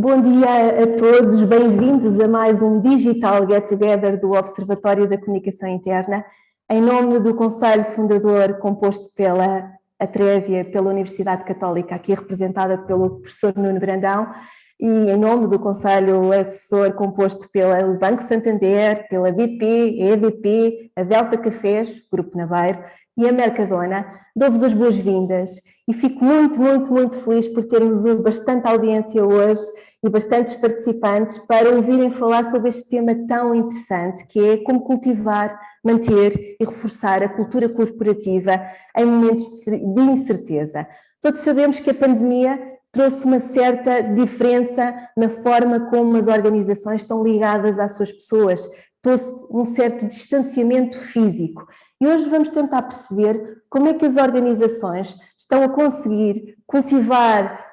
Bom dia a todos, bem-vindos a mais um Digital Get Together do Observatório da Comunicação Interna. Em nome do Conselho Fundador, composto pela Atrévia, pela Universidade Católica, aqui representada pelo professor Nuno Brandão, e em nome do Conselho Assessor, composto pelo Banco Santander, pela BP, a EDP, a Delta Cafés, Grupo Naveiro, e a Mercadona, dou-vos as boas-vindas e fico muito feliz por termos bastante audiência hoje e bastantes participantes para ouvirem falar sobre este tema tão interessante, que é como cultivar, manter e reforçar a cultura corporativa em momentos de incerteza. Todos sabemos que a pandemia trouxe uma certa diferença na forma como as organizações estão ligadas às suas pessoas, trouxe um certo distanciamento físico. E hoje vamos tentar perceber como é que as organizações estão a conseguir cultivar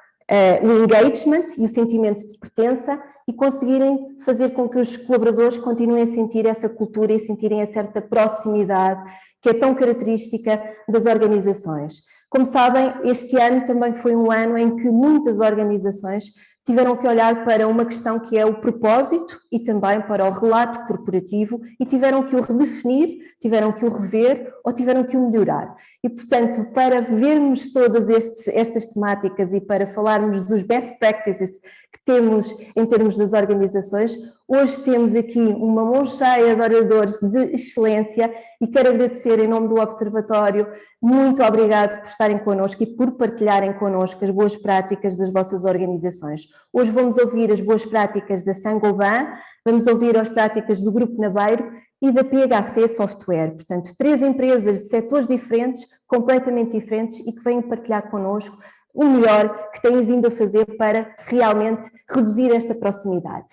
o engagement e o sentimento de pertença e conseguirem fazer com que os colaboradores continuem a sentir essa cultura e sentirem a certa proximidade que é tão característica das organizações. Como sabem, este ano também foi um ano em que muitas organizações tiveram que olhar para uma questão que é o propósito e também para o relato corporativo e tiveram que o redefinir, tiveram que o rever ou tiveram que o melhorar. E, portanto, para vermos todas estas temáticas e para falarmos dos best practices que temos em termos das organizações, hoje temos aqui uma mão cheia de oradores de excelência e quero agradecer em nome do Observatório, muito obrigado por estarem connosco e por partilharem connosco as boas práticas das vossas organizações. Hoje vamos ouvir as boas práticas da Saint-Gobain, vamos ouvir as práticas do Grupo Naveiro e da PHC Software, portanto, 3 empresas de setores diferentes, completamente diferentes e que vêm partilhar connosco o melhor que têm vindo a fazer para realmente reduzir esta proximidade.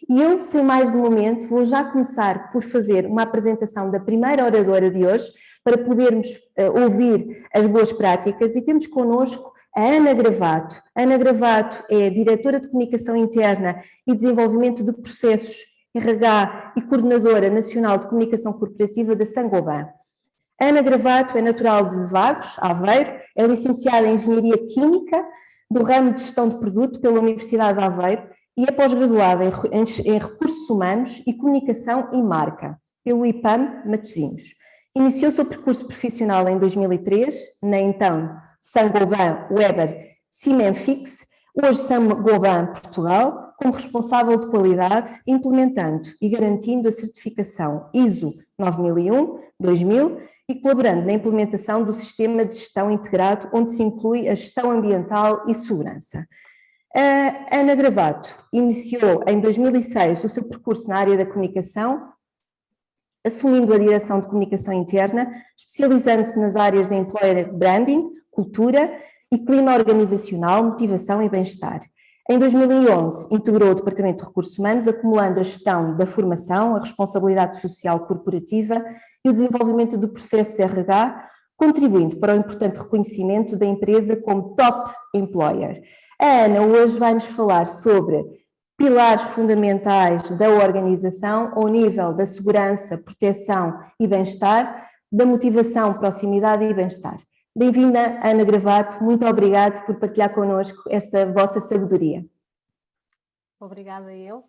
E eu, sem mais de momento, vou já começar por fazer uma apresentação da primeira oradora de hoje, para podermos ouvir as boas práticas, e temos connosco a Ana Gravato. Ana Gravato é diretora de Comunicação Interna e Desenvolvimento de Processos RH e coordenadora nacional de Comunicação Corporativa da Saint-Gobain. Ana Gravato é natural de Vagos, Aveiro, é licenciada em Engenharia Química do ramo de Gestão de Produto pela Universidade de Aveiro e é pós-graduada em Recursos Humanos e Comunicação e Marca pelo IPAM Matosinhos. Iniciou o seu percurso profissional em 2003, na então Saint-Gobain Weber Cimenfix, hoje Saint-Gobain Portugal, como responsável de qualidade, implementando e garantindo a certificação ISO 9001-2000 e colaborando na implementação do Sistema de Gestão Integrado, onde se inclui a gestão ambiental e segurança. A Ana Gravato iniciou em 2006 o seu percurso na área da comunicação, assumindo a direção de comunicação interna, especializando-se nas áreas de employer branding, cultura e clima organizacional, motivação e bem-estar. Em 2011, integrou o Departamento de Recursos Humanos, acumulando a gestão da formação, a responsabilidade social corporativa e o desenvolvimento do processo RH, contribuindo para o importante reconhecimento da empresa como Top Employer. A Ana hoje vai-nos falar sobre pilares fundamentais da organização ao nível da segurança, proteção e bem-estar, da motivação, proximidade e bem-estar. Bem-vinda, Ana Gravato, muito obrigada por partilhar connosco esta vossa sabedoria. Obrigada eu.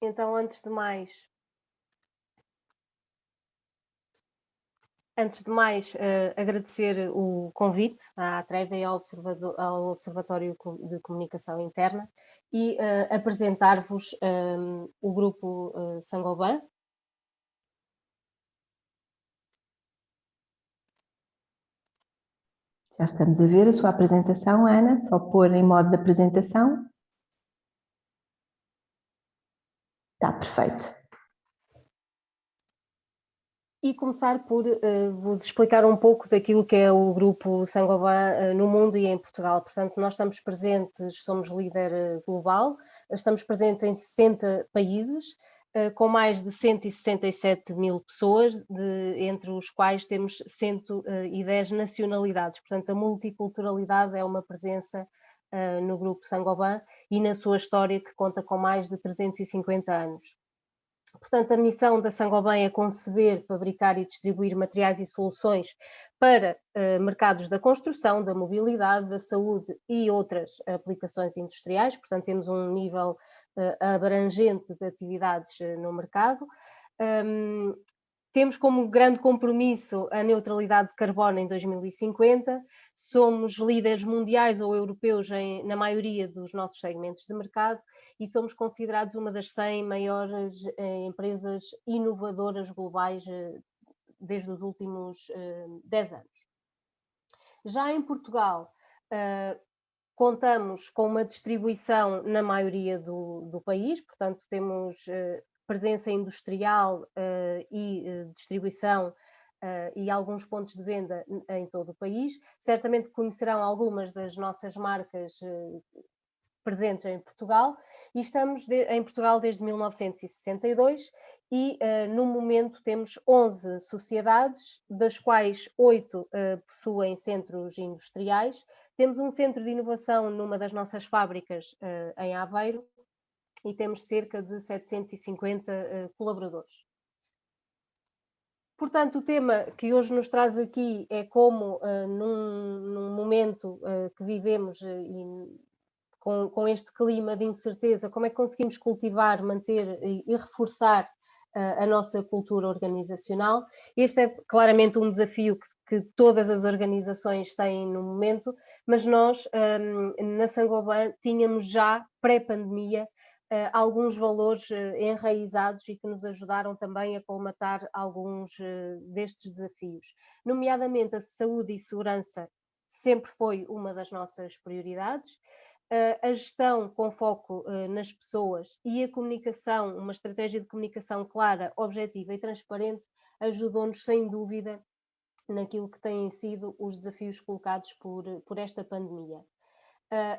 Então, antes de mais, agradecer o convite à Atrévia e ao Observatório de Comunicação Interna e apresentar-vos o grupo Saint-Gobain. Já estamos a ver a sua apresentação, Ana, só pôr em modo de apresentação. Está perfeito. E começar por vos explicar um pouco daquilo que é o grupo Saint-Gobain no mundo e em Portugal. Portanto, nós estamos presentes, somos líder global, estamos presentes em 70 países, com mais de 167 mil pessoas, entre os quais temos 110 nacionalidades. Portanto, a multiculturalidade é uma presença no grupo Saint-Gobain e na sua história, que conta com mais de 350 anos. Portanto, a missão da Saint-Gobain é conceber, fabricar e distribuir materiais e soluções para mercados da construção, da mobilidade, da saúde e outras aplicações industriais. Portanto, temos um nível abrangente de atividades no mercado. Temos como grande compromisso a neutralidade de carbono em 2050, somos líderes mundiais ou europeus na maioria dos nossos segmentos de mercado e somos considerados uma das 100 maiores empresas inovadoras globais desde os últimos 10 anos. Já em Portugal, contamos com uma distribuição na maioria do país, portanto temos presença industrial e distribuição e alguns pontos de venda em todo o país. Certamente conhecerão algumas das nossas marcas presentes em Portugal e estamos em Portugal desde 1962 e no momento temos 11 sociedades, das quais 8 possuem centros industriais. Temos um centro de inovação numa das nossas fábricas em Aveiro e temos cerca de 750 colaboradores. Portanto, o tema que hoje nos traz aqui é como, num momento que vivemos e com este clima de incerteza, como é que conseguimos cultivar, manter e reforçar a nossa cultura organizacional. Este é claramente um desafio que todas as organizações têm no momento, mas nós, na Saint-Gobain, tínhamos já, pré-pandemia, alguns valores enraizados e que nos ajudaram também a colmatar alguns destes desafios. Nomeadamente, a saúde e segurança sempre foi uma das nossas prioridades. A gestão com foco nas pessoas e a comunicação, uma estratégia de comunicação clara, objetiva e transparente, ajudou-nos sem dúvida naquilo que têm sido os desafios colocados por esta pandemia.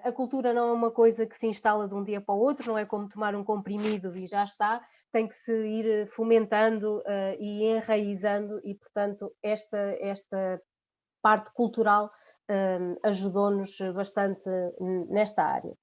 A cultura não é uma coisa que se instala de um dia para o outro, não é como tomar um comprimido e já está, tem que se ir fomentando e enraizando e, portanto, esta parte cultural ajudou-nos bastante nesta área.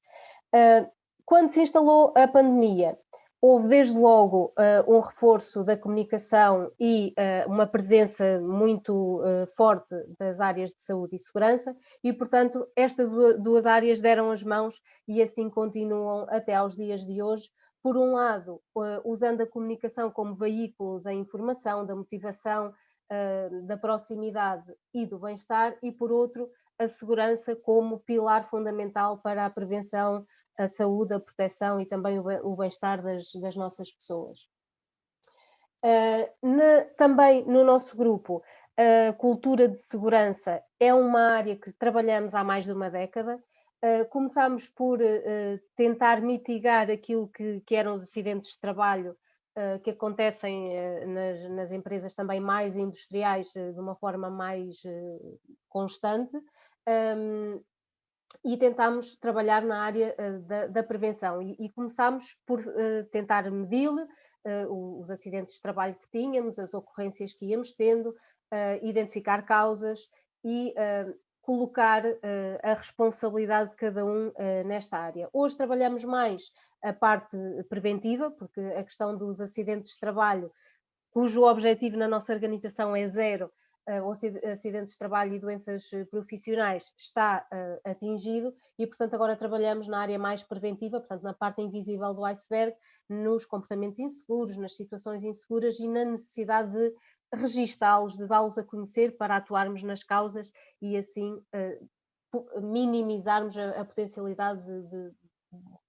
Quando se instalou a pandemia, houve desde logo um reforço da comunicação e uma presença muito forte das áreas de saúde e segurança e, portanto, estas duas áreas deram as mãos e assim continuam até aos dias de hoje. Por um lado, usando a comunicação como veículo da informação, da motivação, da proximidade e do bem-estar e, por outro, a segurança como pilar fundamental para a prevenção, a saúde, a proteção e também o bem-estar das nossas pessoas. Também no nosso grupo, a cultura de segurança é uma área que trabalhamos há mais de uma década. Começámos por tentar mitigar aquilo que eram os acidentes de trabalho que acontecem nas empresas também mais industriais de uma forma mais constante e tentámos trabalhar na área da prevenção e começámos por tentar medir os acidentes de trabalho que tínhamos, as ocorrências que íamos tendo, identificar causas e colocar a responsabilidade de cada um nesta área. Hoje trabalhamos mais a parte preventiva, porque a questão dos acidentes de trabalho, cujo objetivo na nossa organização é zero, acidentes de trabalho e doenças profissionais, está atingido e, portanto, agora trabalhamos na área mais preventiva, portanto, na parte invisível do iceberg, nos comportamentos inseguros, nas situações inseguras e na necessidade de registá-los, de dá-los a conhecer para atuarmos nas causas e assim minimizarmos a potencialidade de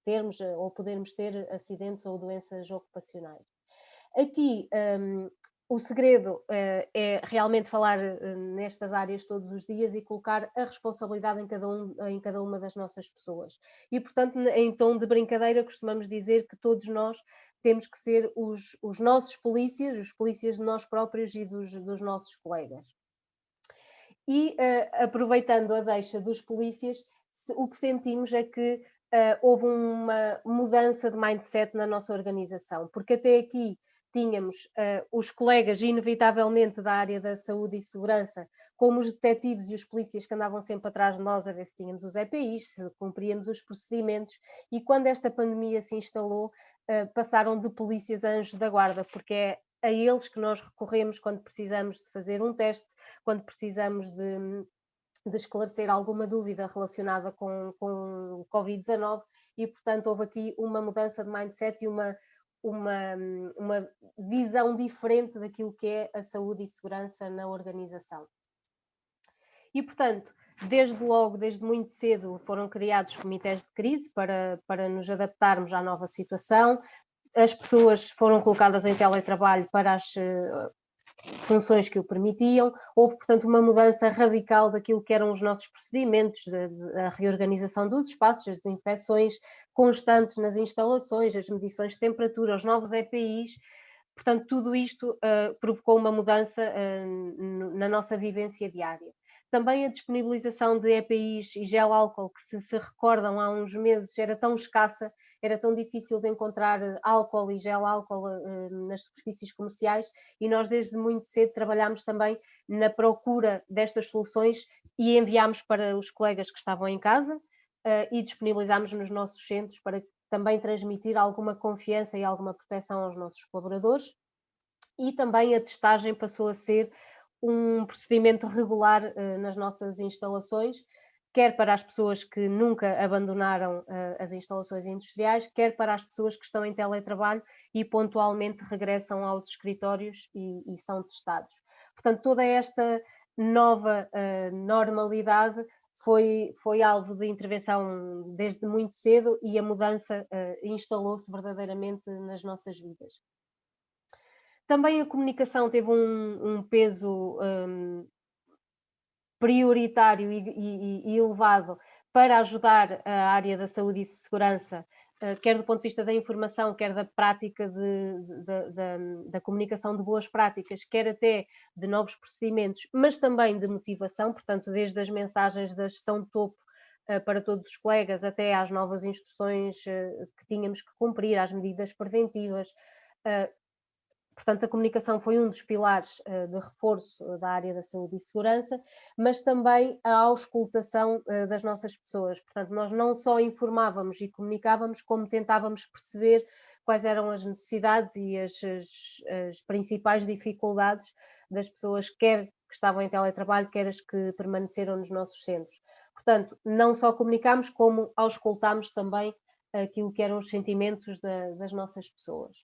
termos ou podermos ter acidentes ou doenças ocupacionais. Aqui o segredo é realmente falar nestas áreas todos os dias e colocar a responsabilidade em cada uma das nossas pessoas. E, portanto, em tom de brincadeira, costumamos dizer que todos nós temos que ser os nossos polícias, os polícias de nós próprios e dos nossos colegas. E, aproveitando a deixa dos polícias, o que sentimos é que houve uma mudança de mindset na nossa organização, porque até aqui tínhamos os colegas, inevitavelmente, da área da saúde e segurança, como os detetives e os polícias que andavam sempre atrás de nós a ver se tínhamos os EPIs, se cumpríamos os procedimentos, e quando esta pandemia se instalou, passaram de polícias a anjos da guarda, porque é a eles que nós recorremos quando precisamos de fazer um teste, quando precisamos de esclarecer alguma dúvida relacionada com o Covid-19 e, portanto, houve aqui uma mudança de mindset e uma visão diferente daquilo que é a saúde e segurança na organização. E, portanto, desde logo, desde muito cedo, foram criados comitês de crise para nos adaptarmos à nova situação. As pessoas foram colocadas em teletrabalho para as funções que o permitiam. Houve, portanto, uma mudança radical daquilo que eram os nossos procedimentos, a reorganização dos espaços, as desinfecções constantes nas instalações, as medições de temperatura, os novos EPIs. Portanto, tudo isto provocou uma mudança na nossa vivência diária. Também a disponibilização de EPIs e gel álcool, que se recordam há uns meses era tão escassa, era tão difícil de encontrar álcool e gel álcool nas superfícies comerciais, e nós desde muito cedo trabalhámos também na procura destas soluções e enviámos para os colegas que estavam em casa e disponibilizámos nos nossos centros para também transmitir alguma confiança e alguma proteção aos nossos colaboradores. E também a testagem passou a ser um procedimento regular nas nossas instalações, quer para as pessoas que nunca abandonaram as instalações industriais, quer para as pessoas que estão em teletrabalho e pontualmente regressam aos escritórios e são testados. Portanto, toda esta nova normalidade foi alvo de intervenção desde muito cedo e a mudança instalou-se verdadeiramente nas nossas vidas. Também a comunicação teve um peso prioritário e elevado para ajudar a área da saúde e segurança, quer do ponto de vista da informação, quer da prática da comunicação de boas práticas, quer até de novos procedimentos, mas também de motivação, portanto, desde as mensagens da gestão de topo para todos os colegas, até às novas instruções que tínhamos que cumprir, às medidas preventivas. Portanto, a comunicação foi um dos pilares de reforço da área da saúde e segurança, mas também a auscultação das nossas pessoas. Portanto, nós não só informávamos e comunicávamos, como tentávamos perceber quais eram as necessidades e as principais dificuldades das pessoas, quer que estavam em teletrabalho, quer as que permaneceram nos nossos centros. Portanto, não só comunicámos, como auscultámos também aquilo que eram os sentimentos das nossas pessoas.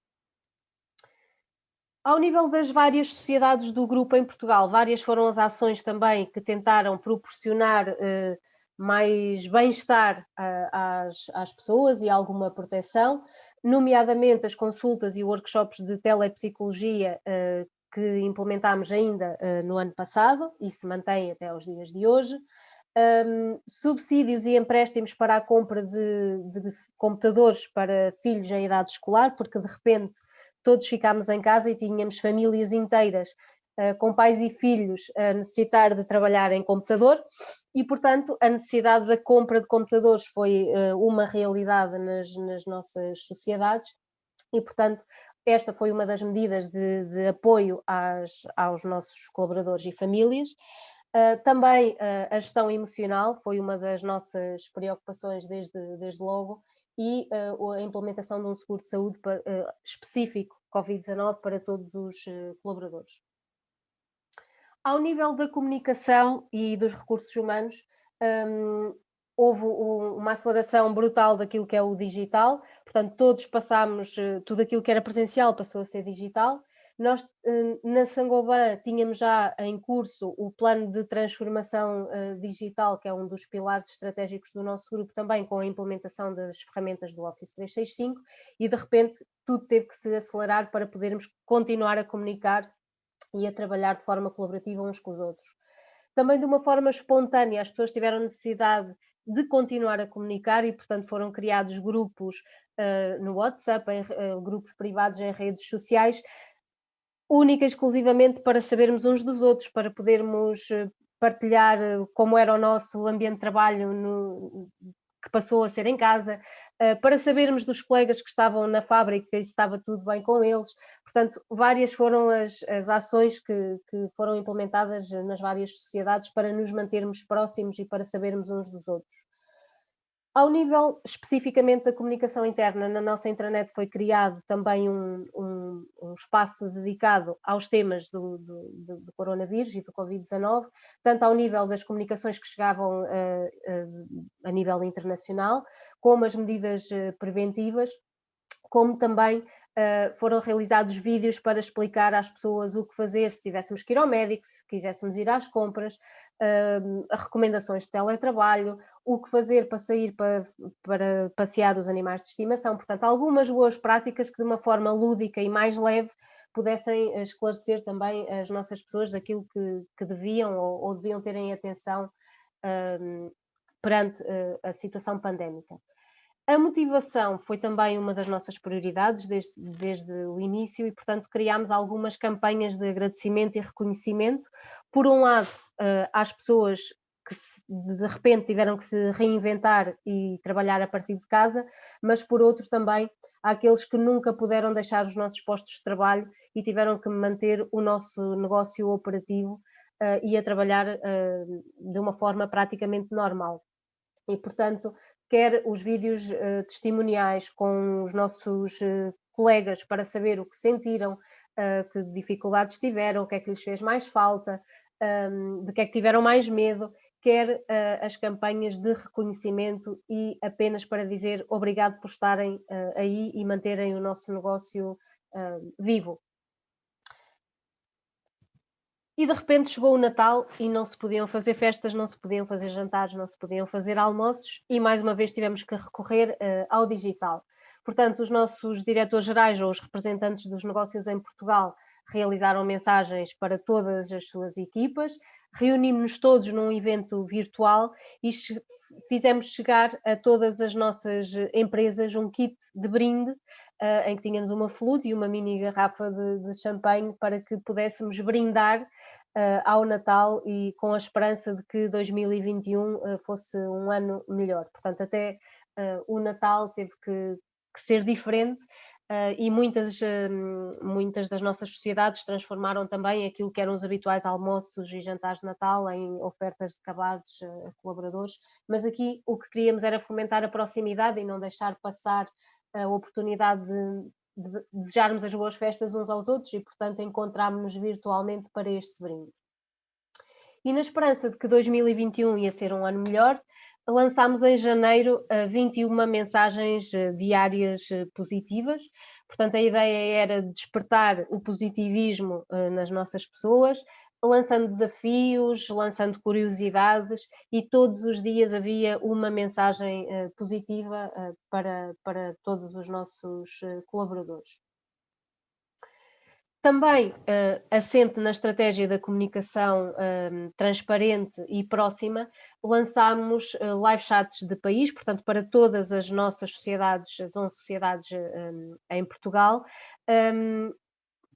Ao nível das várias sociedades do grupo em Portugal, várias foram as ações também que tentaram proporcionar mais bem-estar às pessoas e alguma proteção, nomeadamente as consultas e workshops de telepsicologia que implementámos ainda no ano passado e se mantém até aos dias de hoje. Subsídios e empréstimos para a compra de computadores para filhos em idade escolar, porque de repente todos ficámos em casa e tínhamos famílias inteiras com pais e filhos a necessitar de trabalhar em computador e, portanto, a necessidade da compra de computadores foi uma realidade nas nossas sociedades e, portanto, esta foi uma das medidas de apoio aos nossos colaboradores e famílias. Também a gestão emocional foi uma das nossas preocupações desde logo e a implementação de um seguro de saúde específico Covid-19 para todos os colaboradores. Ao nível da comunicação e dos recursos humanos, houve uma aceleração brutal daquilo que é o digital, portanto todos passámos, tudo aquilo que era presencial passou a ser digital. Nós na Saint-Gobain tínhamos já em curso o plano de transformação digital, que é um dos pilares estratégicos do nosso grupo também, com a implementação das ferramentas do Office 365 e de repente tudo teve que se acelerar para podermos continuar a comunicar e a trabalhar de forma colaborativa uns com os outros. Também de uma forma espontânea, as pessoas tiveram necessidade de continuar a comunicar e, portanto, foram criados grupos no WhatsApp, grupos privados em redes sociais, única e exclusivamente para sabermos uns dos outros, para podermos partilhar como era o nosso ambiente de trabalho que passou a ser em casa, para sabermos dos colegas que estavam na fábrica se estava tudo bem com eles. Portanto, várias foram as ações que foram implementadas nas várias sociedades para nos mantermos próximos e para sabermos uns dos outros. Ao nível especificamente da comunicação interna, na nossa intranet foi criado também um espaço dedicado aos temas do coronavírus e do Covid-19, tanto ao nível das comunicações que chegavam a nível internacional, como as medidas preventivas, como também foram realizados vídeos para explicar às pessoas o que fazer se tivéssemos que ir ao médico, se quiséssemos ir às compras, recomendações de teletrabalho, o que fazer para sair para passear os animais de estimação. Portanto, algumas boas práticas que de uma forma lúdica e mais leve pudessem esclarecer também as nossas pessoas daquilo que deviam ou deviam ter em atenção perante a situação pandémica. A motivação foi também uma das nossas prioridades desde o início e, portanto, criámos algumas campanhas de agradecimento e reconhecimento. Por um lado, às pessoas que de repente tiveram que se reinventar e trabalhar a partir de casa, mas por outro também àqueles que nunca puderam deixar os nossos postos de trabalho e tiveram que manter o nosso negócio operativo e a trabalhar de uma forma praticamente normal. E, portanto, quer os vídeos testimoniais com os nossos colegas para saber o que sentiram, que dificuldades tiveram, o que é que lhes fez mais falta, de que é que tiveram mais medo, quer as campanhas de reconhecimento e apenas para dizer obrigado por estarem aí e manterem o nosso negócio vivo. E de repente chegou o Natal e não se podiam fazer festas, não se podiam fazer jantares, não se podiam fazer almoços e mais uma vez tivemos que recorrer ao digital. Portanto, os nossos diretores gerais ou os representantes dos negócios em Portugal realizaram mensagens para todas as suas equipas, reunimos-nos todos num evento virtual e fizemos chegar a todas as nossas empresas um kit de brinde em que tínhamos uma flute e uma mini garrafa de champanhe para que pudéssemos brindar ao Natal e com a esperança de que 2021 fosse um ano melhor. Portanto, até o Natal teve que ser diferente e muitas das nossas sociedades transformaram também aquilo que eram os habituais almoços e jantares de Natal em ofertas de acabados a colaboradores, mas aqui o que queríamos era fomentar a proximidade e não deixar passar a oportunidade de desejarmos as boas festas uns aos outros e, portanto, encontrámos-nos virtualmente para este brinde. E na esperança de que 2021 ia ser um ano melhor, lançámos em janeiro 21 mensagens diárias positivas. Portanto, a ideia era despertar o positivismo nas nossas pessoas, lançando desafios, lançando curiosidades e todos os dias havia uma mensagem positiva para todos os nossos colaboradores. Também assente na estratégia da comunicação transparente e próxima, lançámos live chats de país, portanto, para todas as nossas sociedades, as 11 sociedades em Portugal.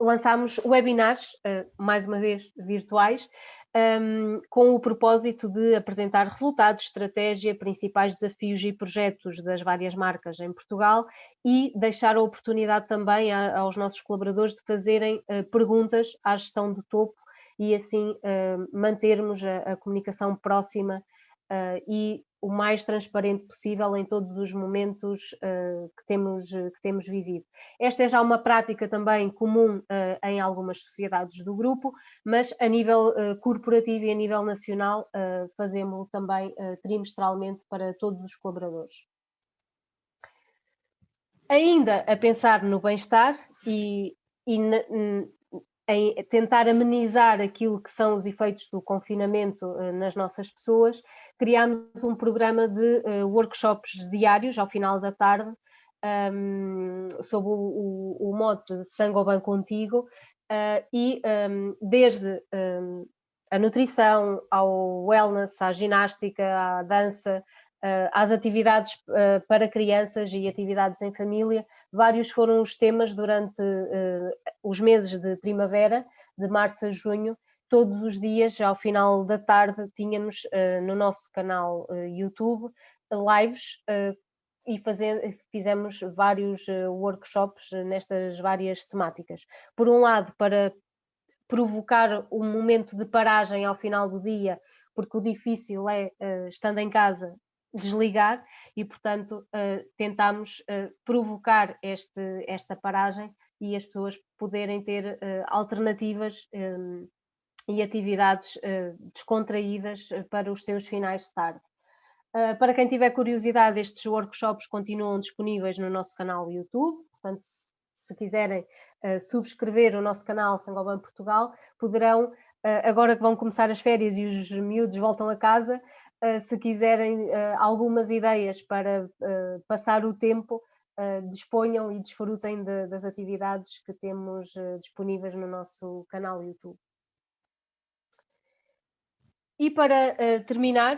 Lançámos webinars, mais uma vez virtuais, com o propósito de apresentar resultados, estratégia, principais desafios e projetos das várias marcas em Portugal e deixar a oportunidade também aos nossos colaboradores de fazerem perguntas à gestão do topo e assim mantermos a comunicação próxima e o mais transparente possível em todos os momentos que temos vivido. Esta é já uma prática também comum em algumas sociedades do grupo, mas a nível corporativo e a nível nacional fazemos-lo também trimestralmente para todos os colaboradores. Ainda a pensar no bem-estar e em tentar amenizar aquilo que são os efeitos do confinamento nas nossas pessoas, criámos um programa de workshops diários ao final da tarde, sob o mote Saint-Gobain Contigo, e desde a nutrição, ao wellness, à ginástica, à dança, às atividades para crianças e atividades em família. Vários foram os temas durante os meses de primavera, de março a junho. Todos os dias, ao final da tarde, tínhamos no nosso canal YouTube lives e fizemos vários workshops nestas várias temáticas. Por um lado, para provocar um momento de paragem ao final do dia, porque o difícil é, estando em casa, desligar e, portanto, tentámos provocar esta paragem e as pessoas poderem ter alternativas e atividades descontraídas para os seus finais de tarde. Para quem tiver curiosidade, estes workshops continuam disponíveis no nosso canal YouTube, portanto, se quiserem subscrever o nosso canal Saint-Gobain Portugal, poderão, agora que vão começar as férias e os miúdos voltam a casa, se quiserem algumas ideias para passar o tempo, disponham e desfrutem das atividades que temos disponíveis no nosso canal YouTube. E para terminar,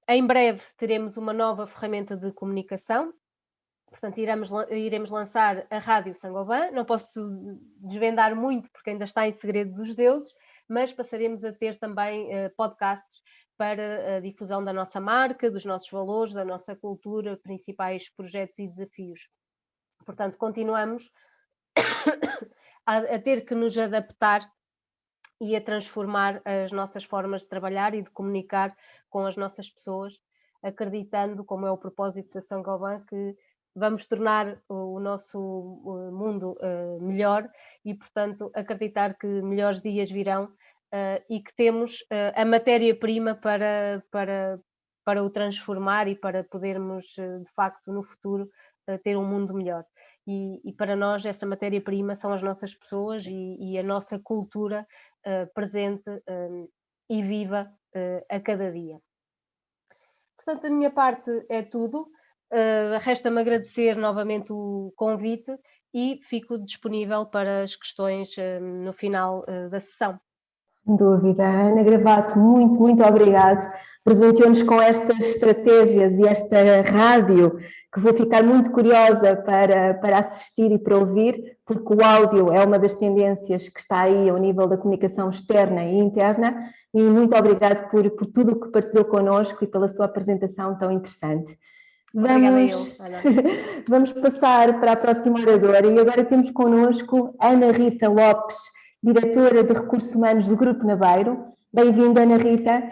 em breve teremos uma nova ferramenta de comunicação, portanto iremos lançar a Rádio Saint-Gobain. Não posso desvendar muito porque ainda está em segredo dos deuses, mas passaremos a ter também podcasts para a difusão da nossa marca, dos nossos valores, da nossa cultura, principais projetos e desafios. Portanto, continuamos a ter que nos adaptar e a transformar as nossas formas de trabalhar e de comunicar com as nossas pessoas, acreditando, como é o propósito da Saint-Gobain, que vamos tornar o nosso mundo melhor e, portanto, acreditar que melhores dias virão e que temos a matéria-prima para o transformar e para podermos, de facto, no futuro, ter um mundo melhor. E para nós essa matéria-prima são as nossas pessoas e a nossa cultura presente e viva a cada dia. Portanto, da minha parte é tudo. Resta-me agradecer novamente o convite e fico disponível para as questões no final da sessão. Sem dúvida. Ana Gravato, muito obrigado. Presenteou-nos com estas estratégias e esta rádio, que vou ficar muito curiosa para assistir e para ouvir, porque o áudio é uma das tendências que está aí ao nível da comunicação externa e interna, e muito obrigado por tudo o que partilhou connosco e pela sua apresentação tão interessante. Vamos passar para a próxima oradora e agora temos connosco Ana Rita Lopes, diretora de Recursos Humanos do Grupo Naveiro. Bem-vinda, Ana Rita.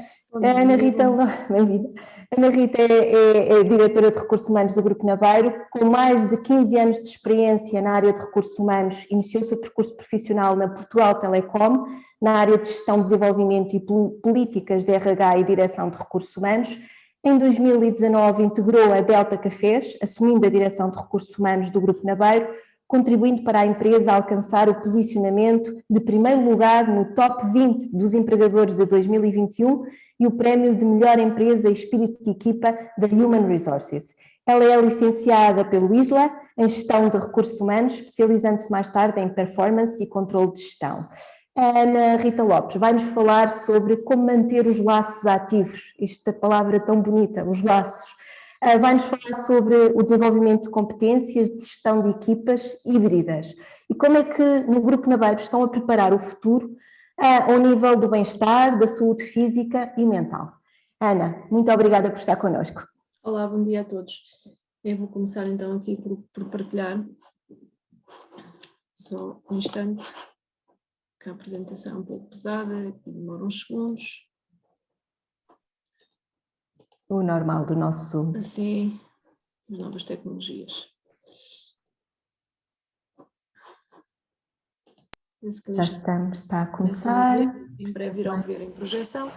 Bem-vinda. Ana Rita é diretora de Recursos Humanos do Grupo Naveiro, com mais de 15 anos de experiência na área de recursos humanos. Iniciou o seu percurso profissional na Portugal Telecom, na área de gestão, desenvolvimento e políticas de RH e direção de recursos humanos. Em 2019 integrou a Delta Cafés, assumindo a direção de recursos humanos do Grupo Naveiro, contribuindo para a empresa alcançar o posicionamento de primeiro lugar no Top 20 dos empregadores de 2021 e o prémio de melhor empresa e espírito de equipa da Human Resources. Ela é licenciada pelo ISLA em gestão de recursos humanos, especializando-se mais tarde em performance e controle de gestão. A Ana Rita Lopes vai-nos falar sobre como manter os laços ativos, esta palavra tão bonita, os laços. Vai-nos falar sobre o desenvolvimento de competências de gestão de equipas híbridas e como é que no Grupo Naveiro estão a preparar o futuro ao nível do bem-estar, da saúde física e mental. Ana, muito obrigada por estar connosco. Olá, bom dia a todos. Eu vou começar então aqui por partilhar, só um instante, que a apresentação é um pouco pesada, demora uns segundos. O normal do nosso... Assim, as novas tecnologias. Já estamos, está a começar. Em breve irão ver em projeção.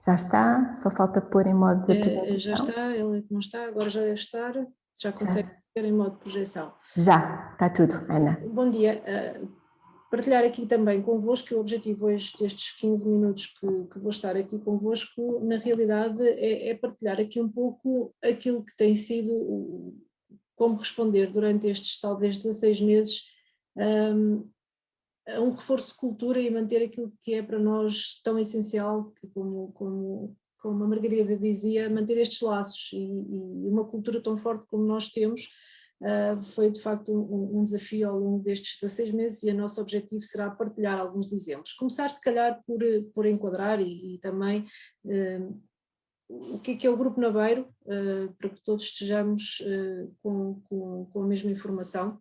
Já está, só falta pôr em modo de apresentação. Já está, ele não está, agora já deve estar, já consegue ver em modo de projeção. Já, está tudo, Ana. Bom dia. Partilhar aqui também convosco, o objetivo hoje destes 15 minutos que vou estar aqui convosco, na realidade é partilhar aqui um pouco aquilo que tem sido, como responder durante estes talvez 16 meses, a um reforço de cultura e manter aquilo que é para nós tão essencial, que como a Margarida dizia, manter estes laços e uma cultura tão forte como nós temos. Foi de facto um desafio ao longo destes 16 meses e o nosso objetivo será partilhar alguns exemplos. Começar se calhar por enquadrar e também o que é o Grupo Nabeiro, para que todos estejamos com a mesma informação.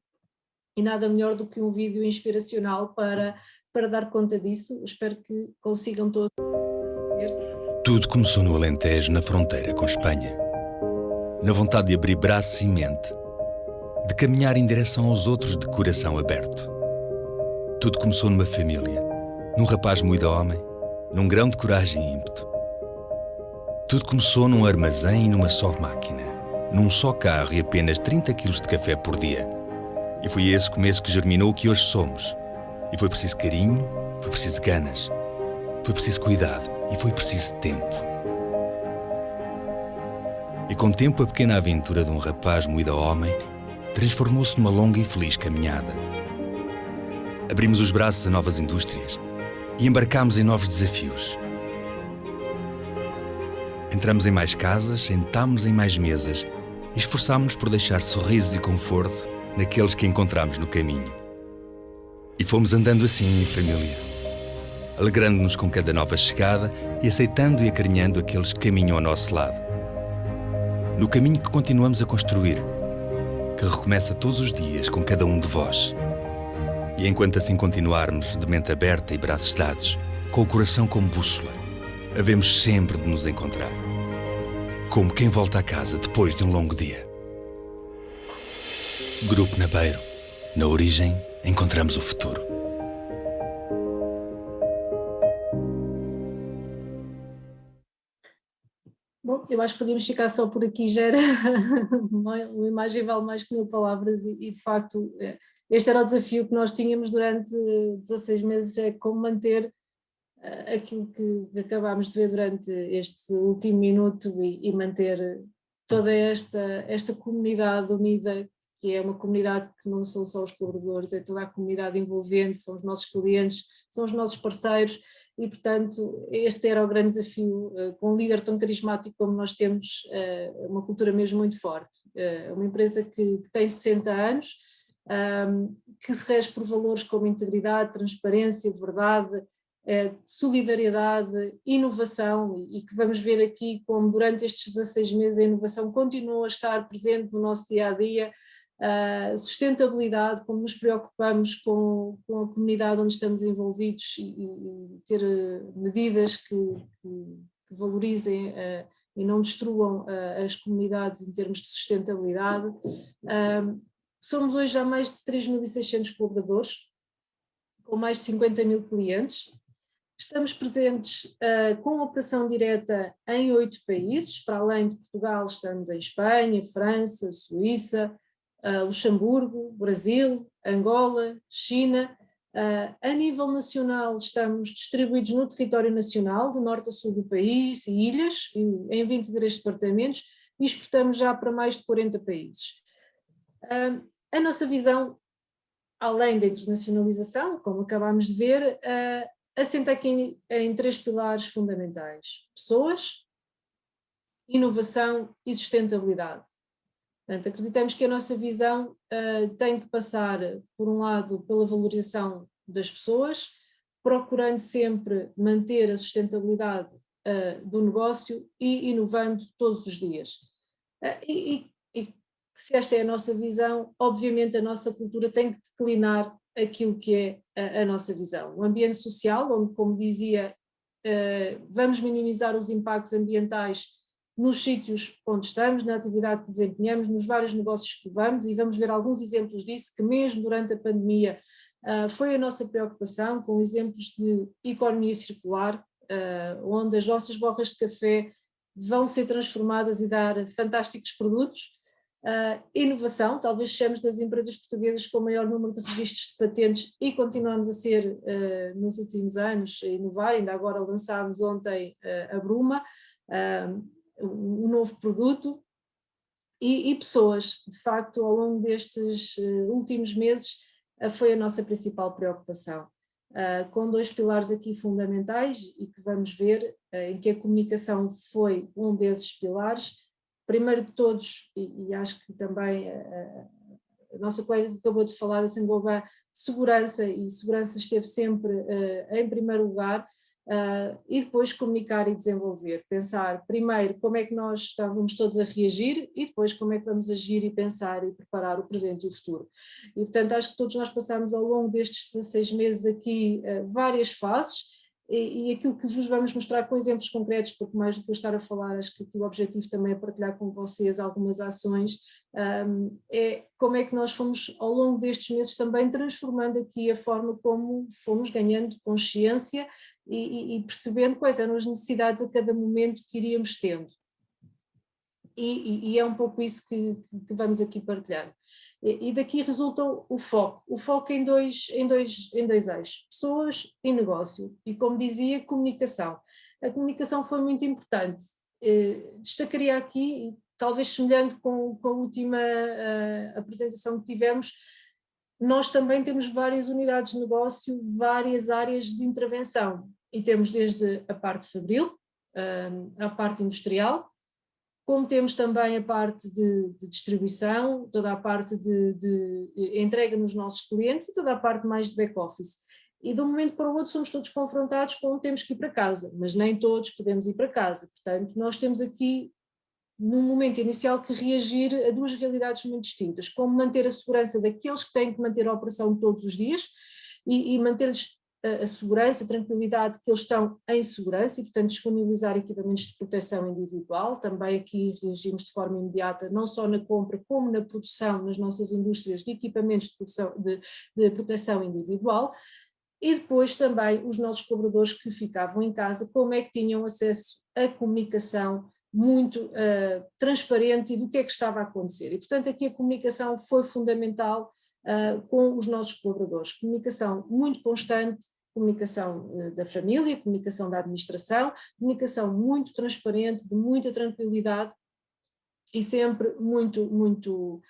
E nada melhor do que um vídeo inspiracional para dar conta disso. Espero que consigam todos ver. Tudo começou no Alentejo, na fronteira com Espanha. Na vontade de abrir braços e mente, de caminhar em direção aos outros de coração aberto. Tudo começou numa família, num rapaz muito homem, num grão de coragem e ímpeto. Tudo começou num armazém e numa só máquina, num só carro e apenas 30 quilos de café por dia. E foi esse começo que germinou o que hoje somos. E foi preciso carinho, foi preciso ganas, foi preciso cuidado e foi preciso tempo. E com o tempo a pequena aventura de um rapaz muito homem transformou-se numa longa e feliz caminhada. Abrimos os braços a novas indústrias e embarcámos em novos desafios. Entramos em mais casas, sentámos em mais mesas e esforçámos-nos por deixar sorrisos e conforto naqueles que encontramos no caminho. E fomos andando assim em família, alegrando-nos com cada nova chegada e aceitando e acarinhando aqueles que caminham ao nosso lado. No caminho que continuamos a construir, que recomeça todos os dias com cada um de vós. E enquanto assim continuarmos de mente aberta e braços dados, com o coração como bússola, havemos sempre de nos encontrar. Como quem volta a casa depois de um longo dia. Grupo Nabeiro. Na origem, encontramos o futuro. Bom, eu acho que podíamos ficar só por aqui, já era uma imagem vale mais que 1000 palavras e de facto este era o desafio que nós tínhamos durante 16 meses, é como manter aquilo que acabámos de ver durante este último minuto e manter toda esta comunidade unida, que é uma comunidade que não são só os colaboradores, é toda a comunidade envolvente, são os nossos clientes, são os nossos parceiros e, portanto, este era o grande desafio, com um líder tão carismático como nós temos, uma cultura mesmo muito forte. Uma empresa que tem 60 anos, que se rege por valores como integridade, transparência, verdade, solidariedade, inovação e que vamos ver aqui como durante estes 16 meses a inovação continua a estar presente no nosso dia-a-dia, sustentabilidade, como nos preocupamos com a comunidade onde estamos envolvidos e ter medidas que valorizem e não destruam as comunidades em termos de sustentabilidade. Somos hoje já mais de 3.600 colaboradores, com mais de 50 mil clientes. Estamos presentes com operação direta em 8 países, para além de Portugal estamos em Espanha, França, Suíça, Luxemburgo, Brasil, Angola, China. A nível nacional estamos distribuídos no território nacional, de norte a sul do país e ilhas, em 23 departamentos, e exportamos já para mais de 40 países. A nossa visão, além da internacionalização, como acabámos de ver, assenta aqui em 3 pilares fundamentais: pessoas, inovação e sustentabilidade. Portanto, acreditamos que a nossa visão tem que passar, por um lado, pela valorização das pessoas, procurando sempre manter a sustentabilidade do negócio e inovando todos os dias. E se esta é a nossa visão, obviamente a nossa cultura tem que declinar aquilo que é a nossa visão. O ambiente social, onde, como dizia, vamos minimizar os impactos ambientais nos sítios onde estamos, na atividade que desempenhamos, nos vários negócios que vamos, e vamos ver alguns exemplos disso, que mesmo durante a pandemia foi a nossa preocupação, com exemplos de economia circular, onde as nossas borras de café vão ser transformadas e dar fantásticos produtos. Inovação, talvez sejamos das empresas portuguesas com o maior número de registros de patentes e continuamos a ser, nos últimos anos, a inovar. Ainda agora lançámos ontem a Bruma, um novo produto, e pessoas. De facto, ao longo destes últimos meses foi a nossa principal preocupação, com 2 pilares aqui fundamentais e que vamos ver, em que a comunicação foi um desses pilares. Primeiro de todos, e acho que também a nossa colega que acabou de falar, da Saint-Gobain, segurança, e segurança esteve sempre em primeiro lugar. e depois comunicar e desenvolver, pensar primeiro como é que nós estávamos todos a reagir e depois como é que vamos agir e pensar e preparar o presente e o futuro. E portanto acho que todos nós passamos ao longo destes 16 meses aqui várias fases, e aquilo que vos vamos mostrar com exemplos concretos, porque mais do que eu estar a falar, acho que o objetivo também é partilhar com vocês algumas ações, é como é que nós fomos ao longo destes meses também transformando aqui a forma como fomos ganhando consciência e percebendo quais eram as necessidades a cada momento que iríamos tendo. E é um pouco isso que vamos aqui partilhar. E daqui resulta o foco em dois eixos, pessoas e negócio, e como dizia, comunicação. A comunicação foi muito importante, destacaria aqui, talvez semelhante com a última apresentação que tivemos, nós também temos várias unidades de negócio, várias áreas de intervenção, e temos desde a parte fabril, a parte industrial, como temos também a parte de distribuição, toda a parte de entrega nos nossos clientes e toda a parte mais de back-office. E de um momento para o outro somos todos confrontados com temos que ir para casa, mas nem todos podemos ir para casa. Portanto, nós temos aqui, num momento inicial, que reagir a duas realidades muito distintas, como manter a segurança daqueles que têm que manter a operação todos os dias e manter-lhes a segurança, a tranquilidade que eles estão em segurança e, portanto, disponibilizar equipamentos de proteção individual. Também aqui reagimos de forma imediata, não só na compra como na produção nas nossas indústrias de equipamentos de proteção individual. E depois também os nossos colaboradores que ficavam em casa, como é que tinham acesso à comunicação muito transparente e do que é que estava a acontecer. E, portanto, aqui a comunicação foi fundamental com os nossos colaboradores. Comunicação muito constante, comunicação da família, comunicação da administração, comunicação muito transparente, de muita tranquilidade e sempre muito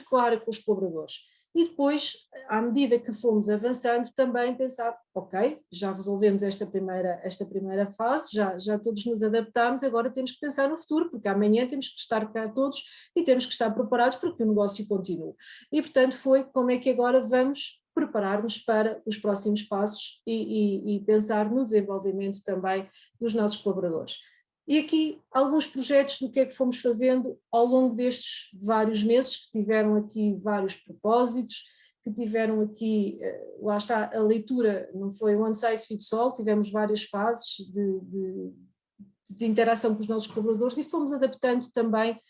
clara com os colaboradores. E depois, à medida que fomos avançando, também pensar, ok, já resolvemos esta primeira fase, já todos nos adaptámos, agora temos que pensar no futuro, porque amanhã temos que estar cá todos e temos que estar preparados para que o negócio continue. E portanto foi como é que agora vamos preparar-nos para os próximos passos e pensar no desenvolvimento também dos nossos colaboradores. E aqui alguns projetos do que é que fomos fazendo ao longo destes vários meses, que tiveram aqui vários propósitos, que tiveram aqui, lá está, a leitura não foi one size fits all, tivemos várias fases de interação com os nossos colaboradores e fomos adaptando também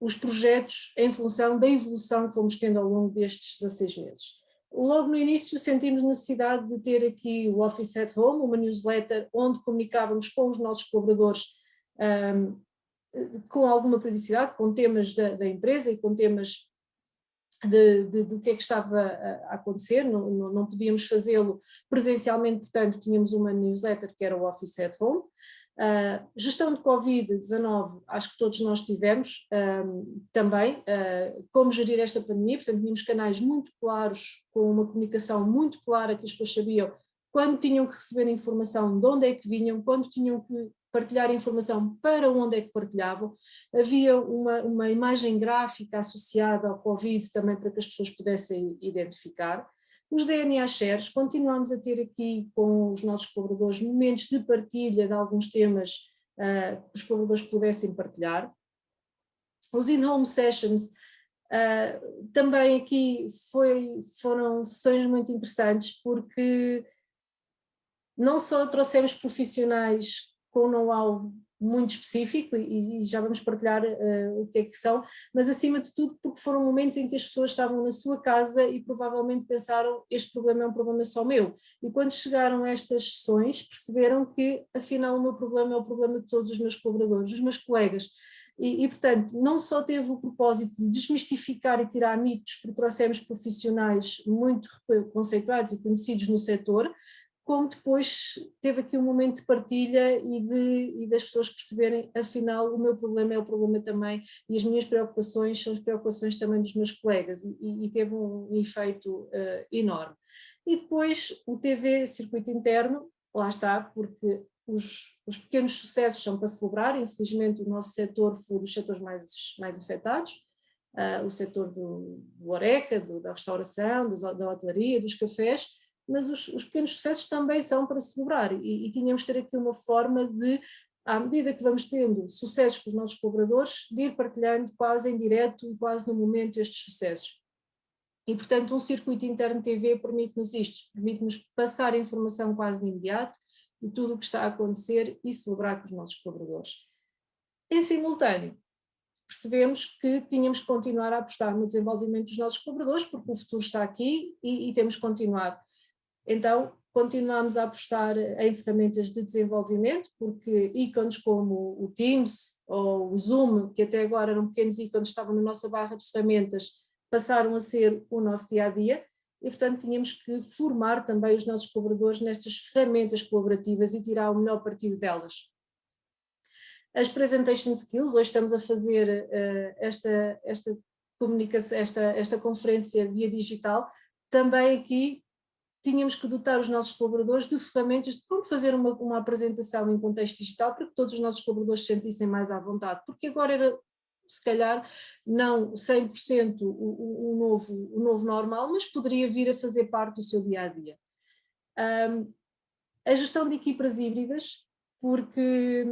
os projetos em função da evolução que fomos tendo ao longo destes 16 meses. Logo no início sentimos necessidade de ter aqui o Office at Home, uma newsletter onde comunicávamos com os nossos colaboradores com alguma periodicidade, com temas da empresa e com temas do que é que estava a acontecer, não podíamos fazê-lo presencialmente, portanto tínhamos uma newsletter que era o Office at Home. Gestão de Covid-19, acho que todos nós tivemos também, como gerir esta pandemia, portanto tínhamos canais muito claros, com uma comunicação muito clara, que as pessoas sabiam quando tinham que receber informação, de onde é que vinham, quando tinham que partilhar informação, para onde é que partilhavam. Havia uma imagem gráfica associada ao Covid também para que as pessoas pudessem identificar. Os DNA Shares, continuamos a ter aqui com os nossos colaboradores momentos de partilha de alguns temas que os colaboradores pudessem partilhar. Os In-Home Sessions, também aqui foram sessões muito interessantes, porque não só trouxemos profissionais com know-how muito específico, e já vamos partilhar o que é que são, mas acima de tudo porque foram momentos em que as pessoas estavam na sua casa e provavelmente pensaram, este problema é um problema só meu, e quando chegaram a estas sessões perceberam que afinal o meu problema é o problema de todos os meus colaboradores, dos meus colegas, e portanto não só teve o propósito de desmistificar e tirar mitos, porque trouxemos profissionais muito conceituados e conhecidos no setor, como depois teve aqui um momento de partilha e das pessoas perceberem, afinal, o meu problema é o problema também, e as minhas preocupações são as preocupações também dos meus colegas, e teve um efeito enorme. E depois o TV Circuito Interno, lá está, porque os pequenos sucessos são para celebrar, infelizmente o nosso setor foi dos setores mais afetados, o setor do Horeca, da restauração, da hotelaria, dos cafés, mas os pequenos sucessos também são para celebrar e tínhamos de ter aqui uma forma de, à medida que vamos tendo sucessos com os nossos colaboradores, de ir partilhando quase em direto e quase no momento estes sucessos. E, portanto, um circuito interno TV permite-nos isto, permite-nos passar a informação quase de imediato de tudo o que está a acontecer e celebrar com os nossos colaboradores. Em simultâneo, percebemos que tínhamos que continuar a apostar no desenvolvimento dos nossos colaboradores, porque o futuro está aqui e temos que continuar. Então, continuamos a apostar em ferramentas de desenvolvimento, porque ícones como o Teams ou o Zoom, que até agora eram pequenos ícones que estavam na nossa barra de ferramentas, passaram a ser o nosso dia-a-dia e, portanto, tínhamos que formar também os nossos colaboradores nestas ferramentas colaborativas e tirar o melhor partido delas. As presentation skills, hoje estamos a fazer esta comunicação, esta conferência via digital, também aqui tínhamos que dotar os nossos colaboradores de ferramentas de como fazer uma apresentação em contexto digital para que todos os nossos colaboradores se sentissem mais à vontade, porque agora era, se calhar, não 100% o novo normal, mas poderia vir a fazer parte do seu dia-a-dia. A gestão de equipas híbridas, porque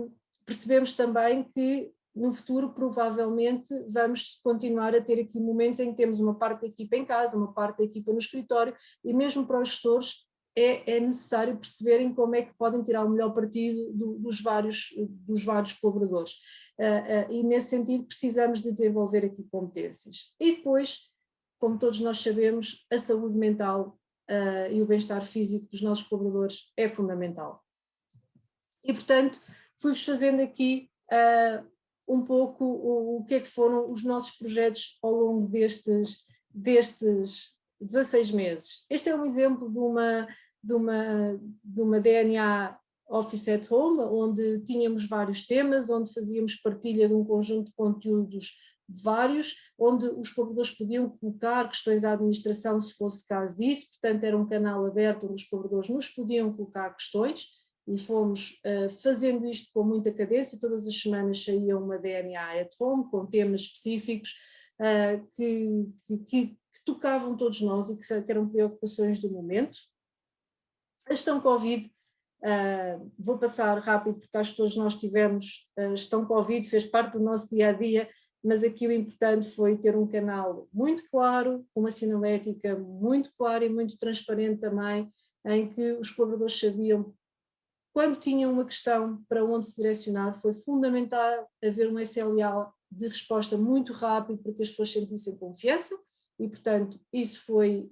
percebemos também que no futuro provavelmente vamos continuar a ter aqui momentos em que temos uma parte da equipa em casa, uma parte da equipa no escritório e mesmo para os gestores é necessário perceberem como é que podem tirar o melhor partido dos vários colaboradores e nesse sentido precisamos de desenvolver aqui competências. E depois, como todos nós sabemos, a saúde mental e o bem-estar físico dos nossos colaboradores é fundamental. E portanto, fui-vos fazendo aqui um pouco o que é que foram os nossos projetos ao longo destes 16 meses. Este é um exemplo de uma DNA Office at Home, onde tínhamos vários temas, onde fazíamos partilha de um conjunto de conteúdos vários, onde os colaboradores podiam colocar questões à administração se fosse caso disso, portanto era um canal aberto onde os colaboradores nos podiam colocar questões, e fomos fazendo isto com muita cadência, todas as semanas saía uma DNA at Home com temas específicos que tocavam todos nós e que eram preocupações do momento. A gestão Covid, vou passar rápido porque acho que todos nós tivemos a gestão Covid, fez parte do nosso dia-a-dia, mas aqui o importante foi ter um canal muito claro, com uma sinalética muito clara e muito transparente também, em que os colaboradores sabiam quando tinham uma questão para onde se direcionar. Foi fundamental haver um SLA de resposta muito rápido para que as pessoas sentissem confiança e, portanto, isso foi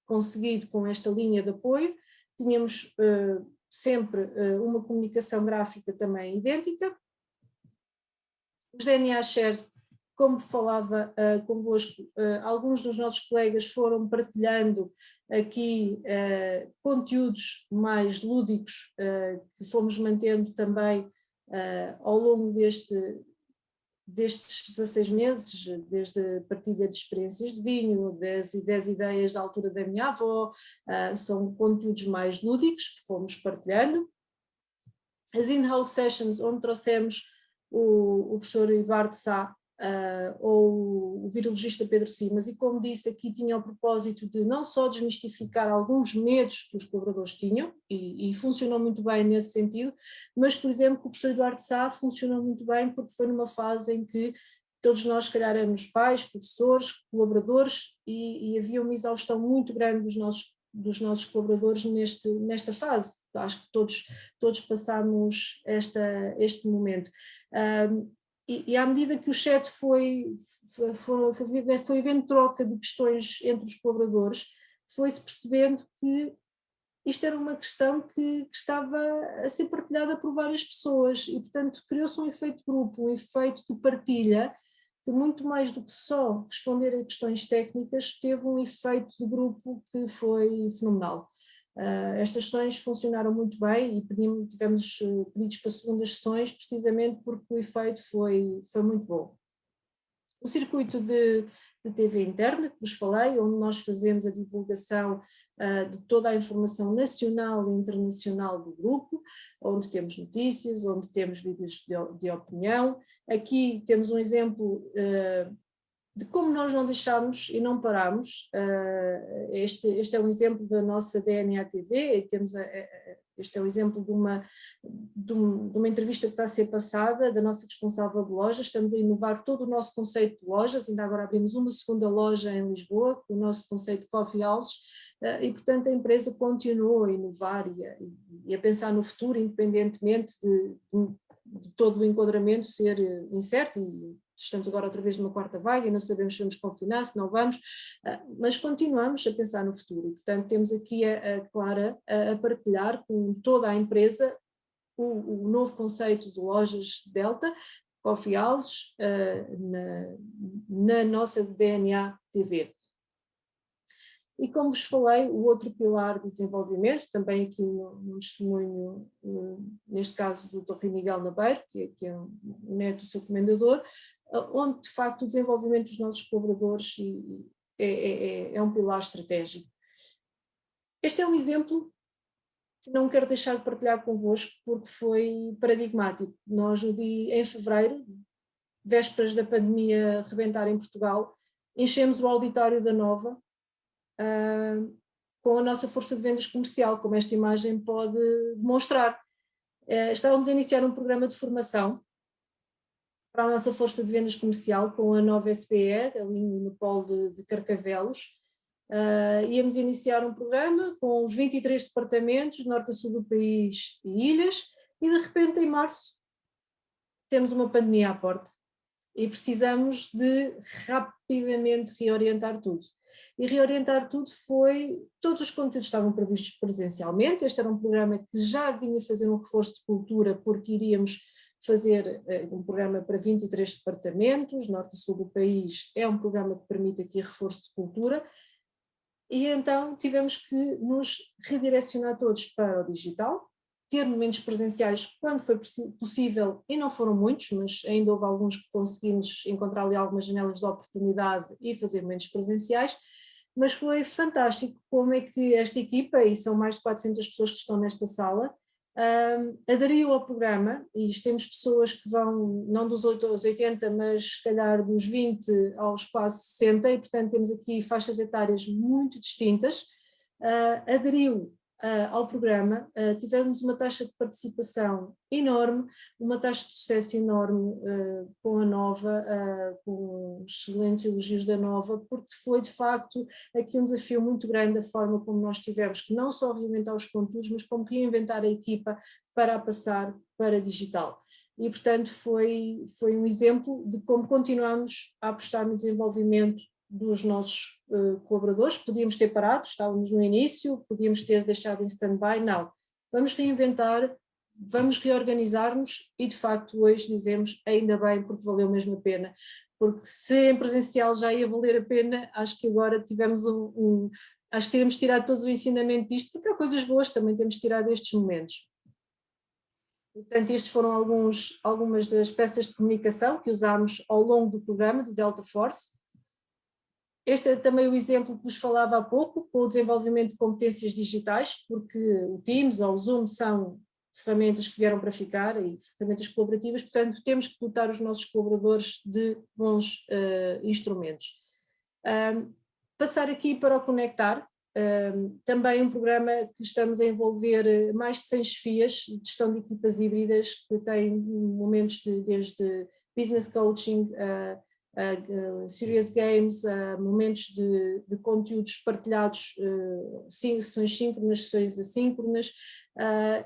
conseguido com esta linha de apoio. Tínhamos sempre uma comunicação gráfica também idêntica. Os DNA Shares, como falava convosco, alguns dos nossos colegas foram partilhando aqui conteúdos mais lúdicos que fomos mantendo também ao longo destes 16 meses, desde a partilha de experiências de vinho, 10 ideias da altura da minha avó, são conteúdos mais lúdicos que fomos partilhando. As in-house sessions, onde trouxemos o professor Eduardo Sá, ou o virologista Pedro Simas, e como disse aqui tinha o propósito de não só desmistificar alguns medos que os colaboradores tinham, e funcionou muito bem nesse sentido, mas por exemplo o professor Eduardo Sá funcionou muito bem porque foi numa fase em que todos nós se calhar éramos pais, professores, colaboradores e havia uma exaustão muito grande dos nossos colaboradores nesta fase. Acho que todos passámos este momento. E à medida que o chat foi havendo troca de questões entre os colaboradores, foi-se percebendo que isto era uma questão que estava a ser partilhada por várias pessoas e, portanto, criou-se um efeito de grupo, um efeito de partilha, que muito mais do que só responder a questões técnicas, teve um efeito de grupo que foi fenomenal. Estas sessões funcionaram muito bem e tivemos pedidos para segundas sessões precisamente porque o efeito foi muito bom. O circuito de de TV interna, que vos falei, onde nós fazemos a divulgação de toda a informação nacional e internacional do grupo, onde temos notícias, onde temos vídeos de opinião. Aqui temos um exemplo de como nós não deixamos e não paramos. Este é um exemplo da nossa DNA TV, e temos este é o exemplo de uma entrevista que está a ser passada da nossa responsável de lojas. Estamos a inovar todo o nosso conceito de lojas, ainda agora abrimos uma segunda loja em Lisboa, com o nosso conceito de coffee house, e portanto a empresa continua a inovar e a pensar no futuro, independentemente de todo o enquadramento ser incerto, e estamos agora outra vez numa quarta vaga e não sabemos se vamos confinar, se não vamos, mas continuamos a pensar no futuro. E, portanto, temos aqui a Clara a partilhar com toda a empresa o novo conceito de lojas Delta, Coffee House, na nossa DNA TV. E como vos falei, o outro pilar do desenvolvimento, também aqui no testemunho, neste caso do Dr. Rui Miguel Nabeiro, que é o neto do seu comendador, onde de facto o desenvolvimento dos nossos colaboradores é um pilar estratégico. Este é um exemplo que não quero deixar de partilhar convosco, porque foi paradigmático. Nós, em fevereiro, vésperas da pandemia rebentar em Portugal, enchemos o auditório da Nova, com a nossa força de vendas comercial, como esta imagem pode demonstrar. Estávamos a iniciar um programa de formação para a nossa força de vendas comercial com a Nova SPE, ali no polo de Carcavelos. Íamos iniciar um programa com os 23 departamentos, norte a sul do país e ilhas, e de repente em março temos uma pandemia à porta. E precisamos de rapidamente reorientar tudo. E reorientar tudo todos os conteúdos estavam previstos presencialmente. Este era um programa que já vinha fazer um reforço de cultura, porque iríamos fazer um programa para 23 departamentos, norte e sul do país. É um programa que permite aqui reforço de cultura. E então tivemos que nos redirecionar todos para o digital, ter momentos presenciais quando foi possível, e não foram muitos, mas ainda houve alguns que conseguimos encontrar ali algumas janelas de oportunidade e fazer momentos presenciais, mas foi fantástico como é que esta equipa, e são mais de 400 pessoas que estão nesta sala, aderiu ao programa, e temos pessoas que vão, não dos 8 aos 80, mas se calhar dos 20 aos quase 60, e portanto temos aqui faixas etárias muito distintas. Aderiu ao programa, tivemos uma taxa de participação enorme, uma taxa de sucesso enorme com a Nova, com excelentes elogios da Nova, porque foi de facto aqui um desafio muito grande a forma como nós tivemos que não só reinventar os conteúdos, mas como reinventar a equipa para a passar para digital. E portanto foi um exemplo de como continuamos a apostar no desenvolvimento dos nossos colaboradores. Podíamos ter parado, estávamos no início, podíamos ter deixado em stand-by, não. Vamos reinventar, vamos reorganizar-nos e de facto hoje dizemos ainda bem, porque valeu mesmo a pena, porque se em presencial já ia valer a pena, acho que agora tivemos acho que temos tirado todo o ensinamento disto, porque há coisas boas também temos tirado estes momentos. Portanto, estes foram algumas das peças de comunicação que usámos ao longo do programa do Delta Force. Este é também o exemplo que vos falava há pouco, com o desenvolvimento de competências digitais, porque o Teams ou o Zoom são ferramentas que vieram para ficar e ferramentas colaborativas, portanto temos que dotar os nossos colaboradores de bons instrumentos. Passar aqui para o Conectar, também um programa que estamos a envolver mais de 100 chefias de gestão de equipas híbridas, que têm momentos desde business coaching, serious games, momentos de conteúdos partilhados, sessões síncronas, sessões assíncronas,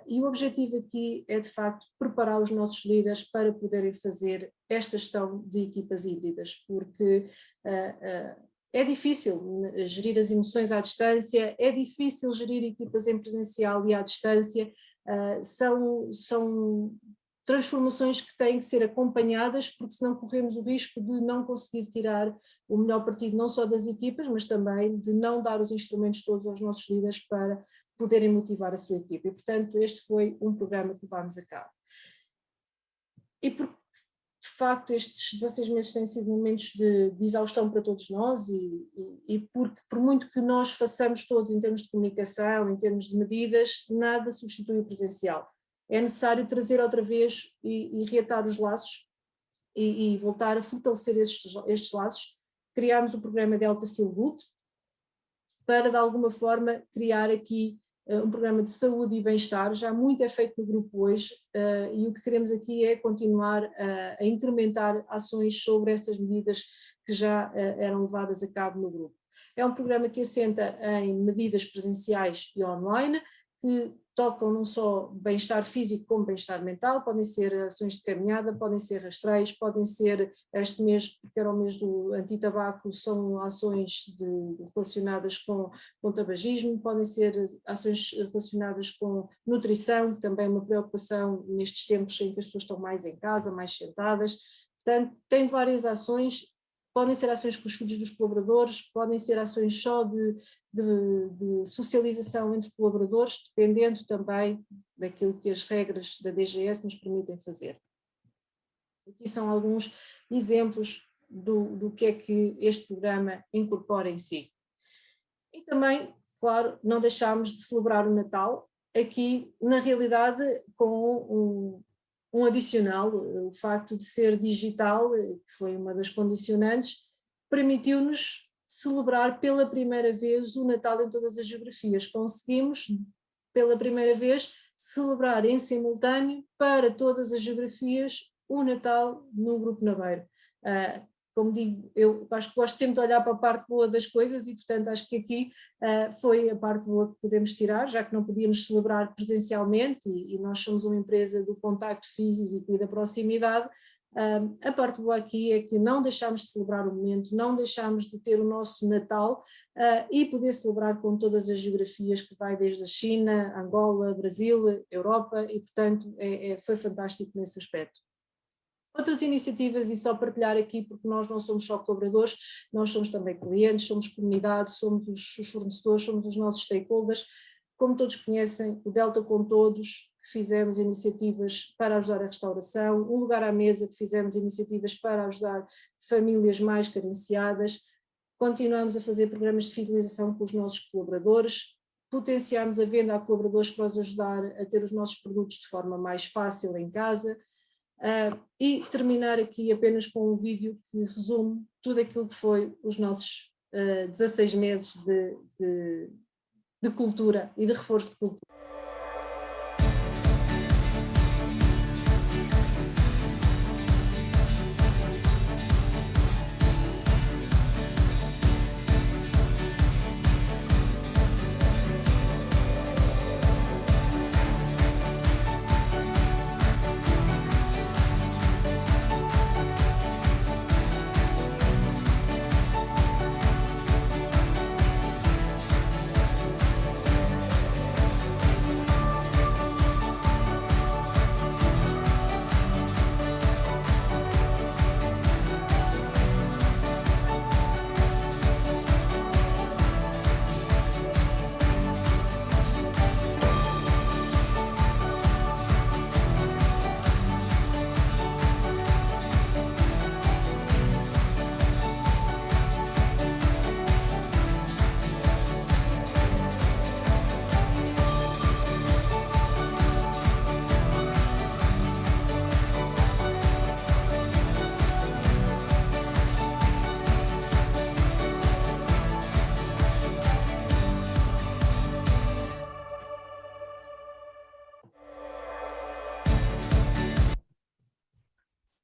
e o objetivo aqui é de facto preparar os nossos líderes para poderem fazer esta gestão de equipas híbridas, porque é difícil gerir as emoções à distância, é difícil gerir equipas em presencial e à distância, são transformações que têm que ser acompanhadas, porque senão corremos o risco de não conseguir tirar o melhor partido não só das equipas, mas também de não dar os instrumentos todos aos nossos líderes para poderem motivar a sua equipa. E, portanto, este foi um programa que levámos a cabo. E porque, de facto estes 16 meses têm sido momentos de exaustão para todos nós e porque por muito que nós façamos todos em termos de comunicação, em termos de medidas, nada substitui o presencial. É necessário trazer outra vez e reatar os laços e voltar a fortalecer estes laços. Criámos o programa Delta Feel Good para, de alguma forma, criar aqui um programa de saúde e bem-estar. Já muito é feito no grupo hoje e o que queremos aqui é continuar a incrementar ações sobre estas medidas que já eram levadas a cabo no grupo. É um programa que assenta em medidas presenciais e online, que tocam não só bem-estar físico como bem-estar mental, podem ser ações de caminhada, podem ser rastreios, podem ser, este mês, porque era o mês do antitabaco, são ações relacionadas com tabagismo, podem ser ações relacionadas com nutrição, que também é uma preocupação nestes tempos em que as pessoas estão mais em casa, mais sentadas. Portanto, tem várias ações. Podem ser ações com os filhos dos colaboradores, podem ser ações só de socialização entre colaboradores, dependendo também daquilo que as regras da DGS nos permitem fazer. Aqui são alguns exemplos do que é que este programa incorpora em si. E também, claro, não deixámos de celebrar o Natal, aqui na realidade com um adicional, o facto de ser digital, que foi uma das condicionantes, permitiu-nos celebrar pela primeira vez o Natal em todas as geografias. Conseguimos, pela primeira vez, celebrar em simultâneo para todas as geografias o Natal no Grupo Naveiro. Como digo, eu acho que gosto sempre de olhar para a parte boa das coisas e, portanto, acho que aqui foi a parte boa que podemos tirar, já que não podíamos celebrar presencialmente e nós somos uma empresa do contacto físico e da proximidade. A parte boa aqui é que não deixámos de celebrar o momento, não deixámos de ter o nosso Natal e poder celebrar com todas as geografias que vai desde a China, Angola, Brasil, Europa e, portanto, foi fantástico nesse aspecto. Outras iniciativas, e só partilhar aqui, porque nós não somos só colaboradores, nós somos também clientes, somos comunidade, somos os fornecedores, somos os nossos stakeholders. Como todos conhecem, o Delta com Todos, que fizemos iniciativas para ajudar a restauração, um Lugar à Mesa, que fizemos iniciativas para ajudar famílias mais carenciadas, continuamos a fazer programas de fidelização com os nossos colaboradores, potenciamos a venda a colaboradores para os ajudar a ter os nossos produtos de forma mais fácil em casa. E terminar aqui apenas com um vídeo que resume tudo aquilo que foi os nossos 16 meses de cultura e de reforço de cultura.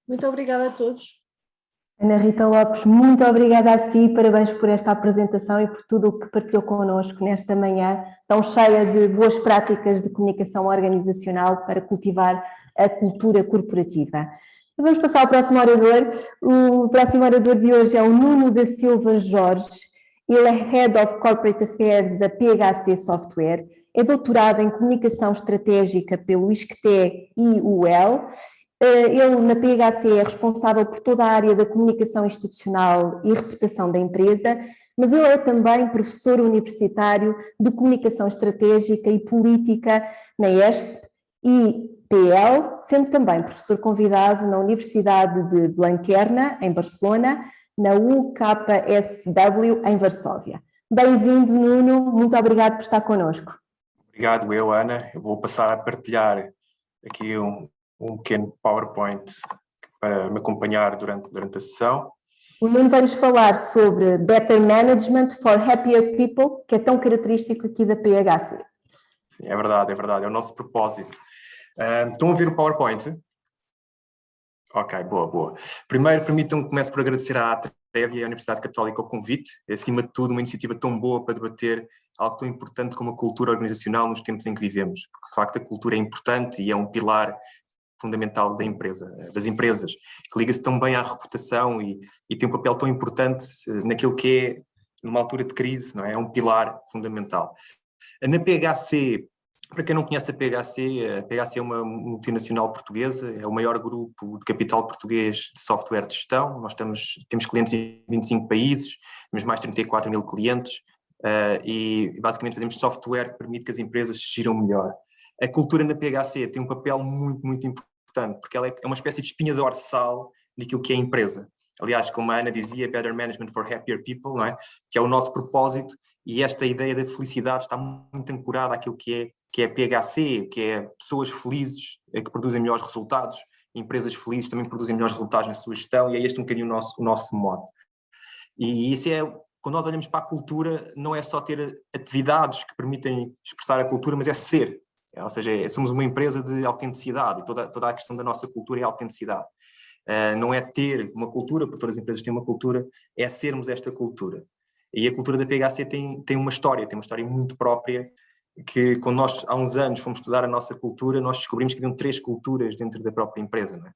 Muito obrigada a todos. Ana Rita Lopes, muito obrigada a si, parabéns por esta apresentação e por tudo o que partilhou connosco nesta manhã tão cheia de boas práticas de comunicação organizacional para cultivar a cultura corporativa. E vamos passar ao próximo orador. O próximo orador de hoje é o Nuno da Silva Jorge. Ele é Head of Corporate Affairs da PHC Software, é doutorado em Comunicação Estratégica pelo ISCTE-IUL. Ele, na PHC, é responsável por toda a área da comunicação institucional e reputação da empresa, mas ele é também professor universitário de comunicação estratégica e política na ESCP e PL, sendo também professor convidado na Universidade de Blanquerna, em Barcelona, na UKSW, em Varsóvia. Bem-vindo, Nuno, muito obrigado por estar connosco. Obrigado, Ana. Eu vou passar a partilhar aqui um pequeno PowerPoint para me acompanhar durante a sessão. O Nuno vai nos falar sobre Better Management for Happier People, que é tão característico aqui da PHC. Sim, é verdade, é o nosso propósito. Estão a ver o PowerPoint? Ok, boa. Primeiro, permitam-me que comece por agradecer à Atrev e à Universidade Católica o convite. É, acima de tudo, uma iniciativa tão boa para debater algo tão importante como a cultura organizacional nos tempos em que vivemos, porque, de facto, a cultura é importante e é um pilar fundamental das empresas, que liga-se tão bem à reputação e tem um papel tão importante naquilo que é, numa altura de crise, não é? É um pilar fundamental. Na PHC, para quem não conhece a PHC é uma multinacional portuguesa, é o maior grupo de capital português de software de gestão. Nós temos clientes em 25 países, temos mais de 34 mil clientes e basicamente fazemos software que permite que as empresas se giram melhor. A cultura na PHC tem um papel muito, muito importante, porque ela é uma espécie de espinha dorsal daquilo que é a empresa. Aliás, como a Ana dizia, Better Management for Happier People, não é? Que é o nosso propósito, e esta ideia da felicidade está muito ancorada àquilo que é a PHC, que é pessoas felizes que produzem melhores resultados, empresas felizes também produzem melhores resultados na sua gestão, e é este um bocadinho o nosso mote. E isso é, quando nós olhamos para a cultura, não é só ter atividades que permitem expressar a cultura, mas é ser. Ou seja, somos uma empresa de autenticidade, e toda a questão da nossa cultura é a autenticidade. Não é ter uma cultura, porque todas as empresas têm uma cultura, é sermos esta cultura. E a cultura da PHC tem uma história muito própria, que quando nós há uns anos fomos estudar a nossa cultura, nós descobrimos que haviam 3 culturas dentro da própria empresa. Não é?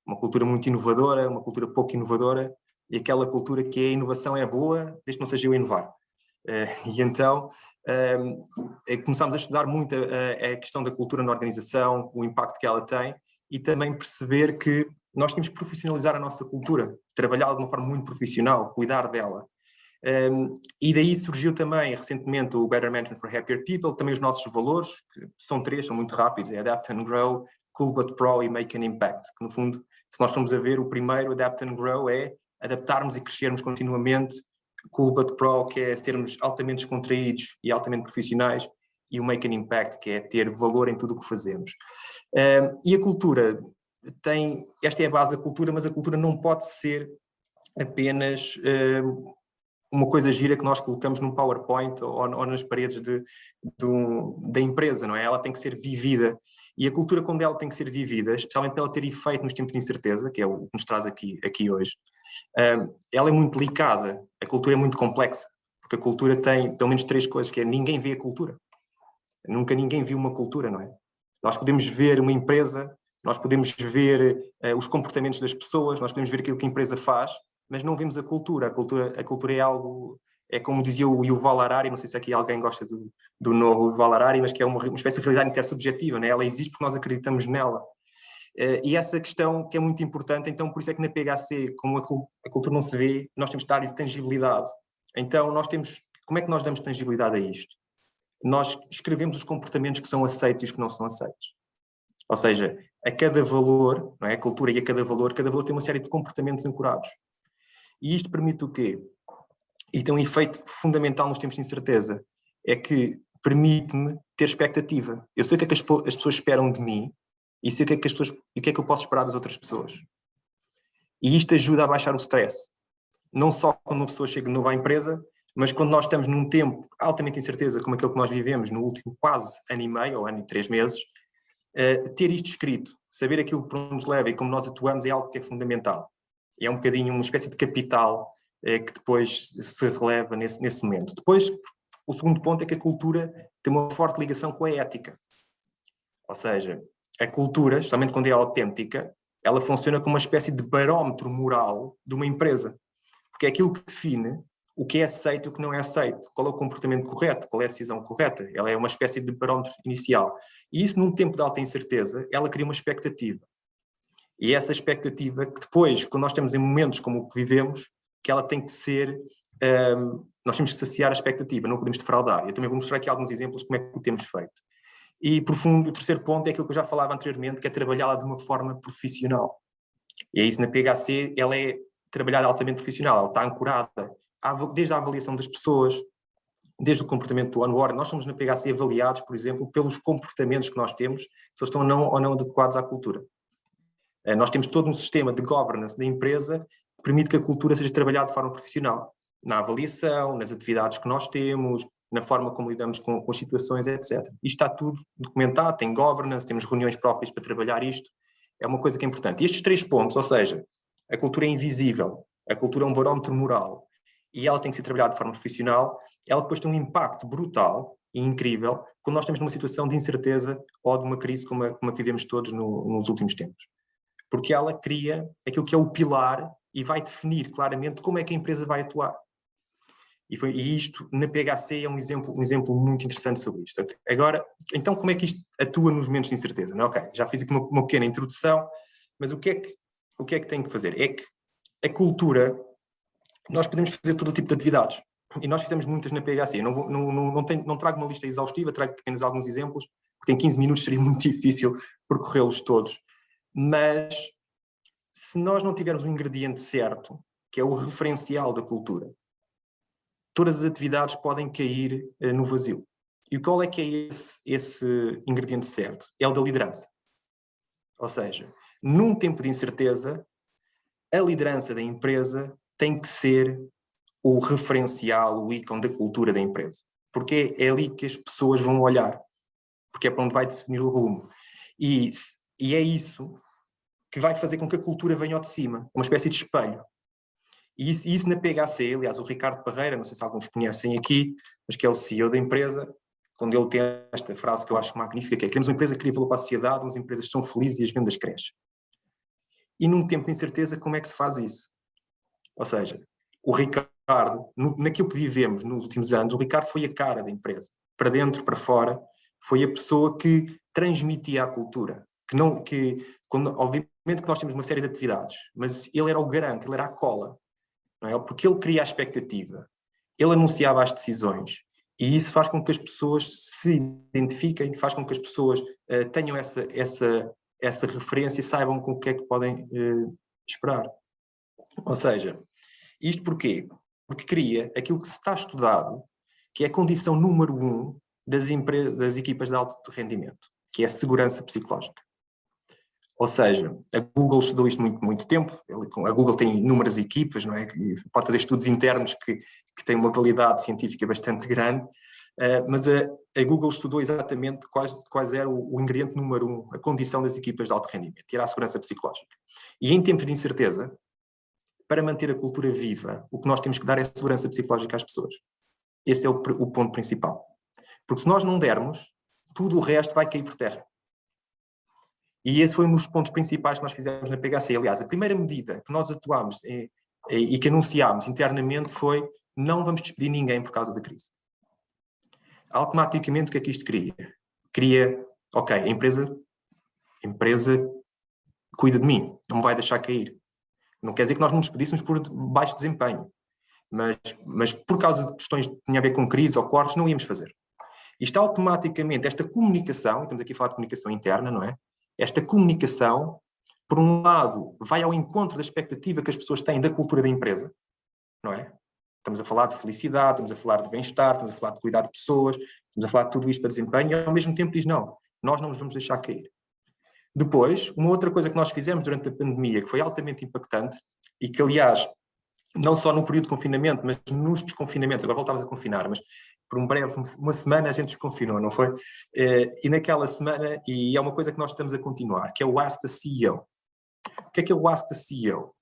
Uma cultura muito inovadora, uma cultura pouco inovadora, e aquela cultura que a inovação é boa, desde que não seja eu inovar. E então começámos a estudar muito a questão da cultura na organização, o impacto que ela tem, e também perceber que nós temos que profissionalizar a nossa cultura, trabalhá-la de uma forma muito profissional, cuidar dela. E daí surgiu também recentemente o Better Management for Happier People, também os nossos valores, que são 3, são muito rápidos, é Adapt and Grow, Cool but Pro e Make an Impact, que no fundo, se nós formos a ver, o primeiro, Adapt and Grow, é adaptarmos e crescermos continuamente, Cool but Pro, que é sermos altamente descontraídos e altamente profissionais, e o Make an Impact, que é ter valor em tudo o que fazemos. E a cultura esta é a base da cultura, mas a cultura não pode ser apenas uma coisa gira que nós colocamos num PowerPoint ou nas paredes da empresa, não é? Ela tem que ser vivida. E a cultura, quando ela tem que ser vivida, especialmente para ela ter efeito nos tempos de incerteza, que é o que nos traz aqui hoje, ela é muito delicada. A cultura é muito complexa, porque a cultura tem pelo menos 3 coisas, que é ninguém vê a cultura. Nunca ninguém viu uma cultura, não é? Nós podemos ver uma empresa, nós podemos ver os comportamentos das pessoas, nós podemos ver aquilo que a empresa faz, mas não vemos a cultura. A cultura é algo, é como dizia o Yuval Harari, não sei se aqui alguém gosta do novo Yuval Harari, mas que é uma espécie de realidade intersubjetiva, né? Ela existe porque nós acreditamos nela. E essa questão que é muito importante, então por isso é que na PHC, como a cultura não se vê, nós temos de dar-lhe tangibilidade. Então como é que nós damos tangibilidade a isto? Nós escrevemos os comportamentos que são aceitos e os que não são aceitos. Ou seja, a cada valor, não é? A cultura e a cada valor tem uma série de comportamentos ancorados. E isto permite o quê? E tem um efeito fundamental nos tempos de incerteza, é que permite-me ter expectativa. Eu sei o que é que as pessoas esperam de mim e sei o que é que eu posso esperar das outras pessoas. E isto ajuda a baixar o stress. Não só quando uma pessoa chega de novo à empresa, mas quando nós estamos num tempo altamente incerteza, como aquele que nós vivemos no último quase ano e meio, ou ano e 3 meses, ter isto escrito, saber aquilo que nos leva e como nós atuamos é algo que é fundamental. E é um bocadinho uma espécie de capital que depois se releva nesse momento. Depois, o segundo ponto é que a cultura tem uma forte ligação com a ética. Ou seja, a cultura, especialmente quando é autêntica, ela funciona como uma espécie de barómetro moral de uma empresa. Porque é aquilo que define o que é aceito e o que não é aceito. Qual é o comportamento correto, qual é a decisão correta. Ela é uma espécie de barómetro inicial. E isso, num tempo de alta incerteza, ela cria uma expectativa. E essa expectativa que depois, quando nós estamos em momentos como o que vivemos, que ela tem que ser, nós temos que saciar a expectativa, não podemos defraudar. Eu também vou mostrar aqui alguns exemplos de como é que o temos feito. E, por fundo, o terceiro ponto é aquilo que eu já falava anteriormente, que é trabalhá-la de uma forma profissional. E é isso, na PHC, ela é trabalhada altamente profissional, ela está ancorada, desde a avaliação das pessoas, desde o comportamento do onboard. Nós somos na PHC avaliados, por exemplo, pelos comportamentos que nós temos, se eles estão ou não adequados à cultura. Nós temos todo um sistema de governance da empresa que permite que a cultura seja trabalhada de forma profissional, na avaliação, nas atividades que nós temos, na forma como lidamos com as situações, etc. Isto está tudo documentado, tem governance, temos reuniões próprias para trabalhar isto, é uma coisa que é importante. E estes 3 pontos, ou seja, a cultura é invisível, a cultura é um barómetro moral, e ela tem que ser trabalhada de forma profissional, ela depois tem um impacto brutal e incrível quando nós estamos numa situação de incerteza ou de uma crise como a que vivemos todos nos últimos tempos. Porque ela cria aquilo que é o pilar e vai definir claramente como é que a empresa vai atuar. E isto, na PHC, é um exemplo muito interessante sobre isto. Agora, então, como é que isto atua nos momentos de incerteza? Não? Ok, já fiz aqui uma pequena introdução, mas o que é que tem que fazer? É que a cultura, nós podemos fazer todo tipo de atividades, e nós fizemos muitas na PHC. Não trago uma lista exaustiva, trago apenas alguns exemplos, porque em 15 minutos seria muito difícil percorrê-los todos. Mas, se nós não tivermos o ingrediente certo, que é o referencial da cultura, todas as atividades podem cair no vazio. E qual é que é esse ingrediente certo? É o da liderança. Ou seja, num tempo de incerteza, a liderança da empresa tem que ser o referencial, o ícone da cultura da empresa. Porque é ali que as pessoas vão olhar. Porque é para onde vai definir o rumo. E é isso que vai fazer com que a cultura venha ao de cima. Uma espécie de espelho. E isso na PHC, aliás, o Ricardo Parreira, não sei se alguns conhecem aqui, mas que é o CEO da empresa, quando ele tem esta frase que eu acho magnífica, que é: queremos uma empresa que cria valor para a sociedade, umas empresas que são felizes e as vendas crescem. E num tempo de incerteza, como é que se faz isso? Ou seja, o Ricardo, naquilo que vivemos nos últimos anos, o Ricardo foi a cara da empresa, para dentro, para fora, foi a pessoa que transmitia a cultura, obviamente que nós temos uma série de atividades, mas ele era o garante, ele era a cola. Não é? Porque ele cria a expectativa, ele anunciava as decisões, e isso faz com que as pessoas se identifiquem, faz com que as pessoas tenham essa referência e saibam com o que é que podem esperar. Ou seja, isto porquê? Porque cria aquilo que se está estudado, que é a condição número 1 das equipas de alto rendimento, que é a segurança psicológica. Ou seja, a Google estudou isto muito tempo, a Google tem inúmeras equipas, não é? Que pode fazer estudos internos que têm uma validade científica bastante grande, mas a Google estudou exatamente quais era o ingrediente número 1, a condição das equipas de alto rendimento, que era a segurança psicológica. E em tempos de incerteza, para manter a cultura viva, o que nós temos que dar é segurança psicológica às pessoas. Esse é o ponto principal. Porque se nós não dermos, tudo o resto vai cair por terra. E esse foi um dos pontos principais que nós fizemos na PHC. Aliás, a primeira medida que nós atuámos e que anunciámos internamente foi: não vamos despedir ninguém por causa da crise. Automaticamente, o que é que isto cria? Cria, ok, a empresa cuida de mim, não me vai deixar cair. Não quer dizer que nós não nos despedíssemos por baixo desempenho, mas por causa de questões que tinham a ver com crise ou cortes, não íamos fazer. Isto automaticamente, esta comunicação, estamos aqui a falar de comunicação interna, não é? Esta comunicação, por um lado, vai ao encontro da expectativa que as pessoas têm da cultura da empresa, não é? Estamos a falar de felicidade, estamos a falar de bem-estar, estamos a falar de cuidar de pessoas, estamos a falar de tudo isto para desempenho, e ao mesmo tempo diz: não, nós não nos vamos deixar cair. Depois, uma outra coisa que nós fizemos durante a pandemia, que foi altamente impactante, e que, aliás, não só no período de confinamento, mas nos desconfinamentos, agora voltámos a confinar, mas por uma semana a gente desconfinou, não foi? E naquela semana, e é uma coisa que nós estamos a continuar, que é o Ask the CEO. O que é o Ask the CEO?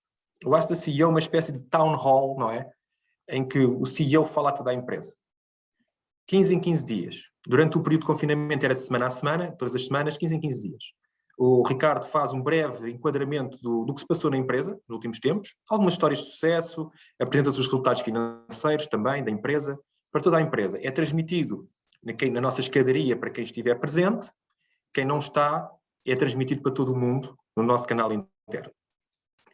O Ask the CEO é uma espécie de town hall, não é? Em que o CEO fala a toda a empresa. 15 em 15 dias. Durante o período de confinamento era de semana a semana, todas as semanas, 15 em 15 dias. O Ricardo faz um breve enquadramento do que se passou na empresa nos últimos tempos, algumas histórias de sucesso, apresenta os resultados financeiros também da empresa, para toda a empresa. É transmitido na nossa escadaria para quem estiver presente, quem não está é transmitido para todo o mundo no nosso canal interno.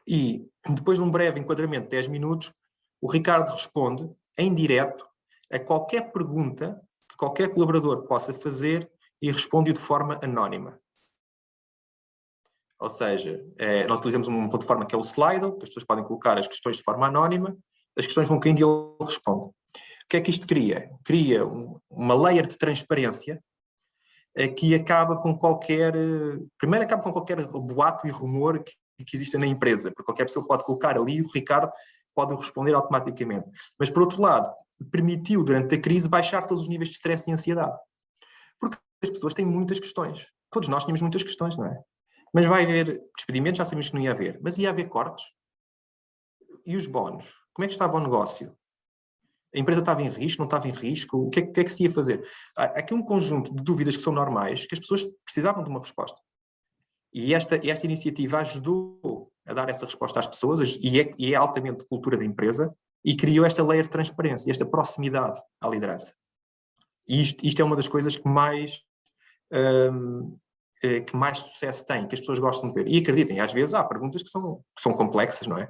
E depois de um breve enquadramento de 10 minutos, o Ricardo responde em direto a qualquer pergunta que qualquer colaborador possa fazer e responde-o de forma anónima. Ou seja, nós utilizamos uma plataforma que é o Slido, que as pessoas podem colocar as questões de forma anónima, as questões vão caindo e ele responde. O que é que isto cria? Cria uma layer de transparência que acaba com qualquer... Primeiro acaba com qualquer boato e rumor que exista na empresa, porque qualquer pessoa pode colocar ali e o Ricardo pode responder automaticamente. Mas, por outro lado, permitiu, durante a crise, baixar todos os níveis de stress e ansiedade. Porque as pessoas têm muitas questões. Todos nós tínhamos muitas questões, não é? Mas vai haver despedimentos, já sabíamos que não ia haver. Mas ia haver cortes? E os bónus? Como é que estava o negócio? A empresa estava em risco, não estava em risco? O que é que se ia fazer? Há aqui um conjunto de dúvidas que são normais, que as pessoas precisavam de uma resposta. E esta iniciativa ajudou a dar essa resposta às pessoas, e é altamente cultura da empresa, e criou esta layer de transparência, esta proximidade à liderança. E isto é uma das coisas que mais sucesso tem, que as pessoas gostam de ver. E acreditem, às vezes há perguntas que são complexas, não é?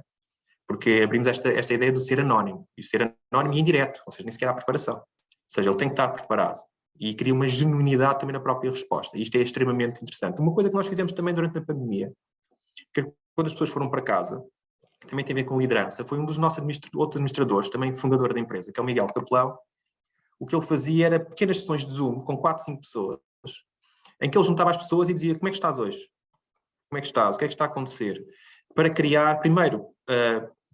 Porque abrimos esta ideia do ser anónimo. E o ser anónimo e indireto, ou seja, nem sequer há preparação. Ou seja, ele tem que estar preparado. E cria uma genuinidade também na própria resposta. E isto é extremamente interessante. Uma coisa que nós fizemos também durante a pandemia, que quando as pessoas foram para casa, que também tem a ver com liderança, foi um dos nossos outros administradores, também fundador da empresa, que é o Miguel Capelão. O que ele fazia era pequenas sessões de Zoom, com 4, 5 pessoas, em que ele juntava as pessoas e dizia: como é que estás hoje? Como é que estás? O que é que está a acontecer? Para criar, primeiro,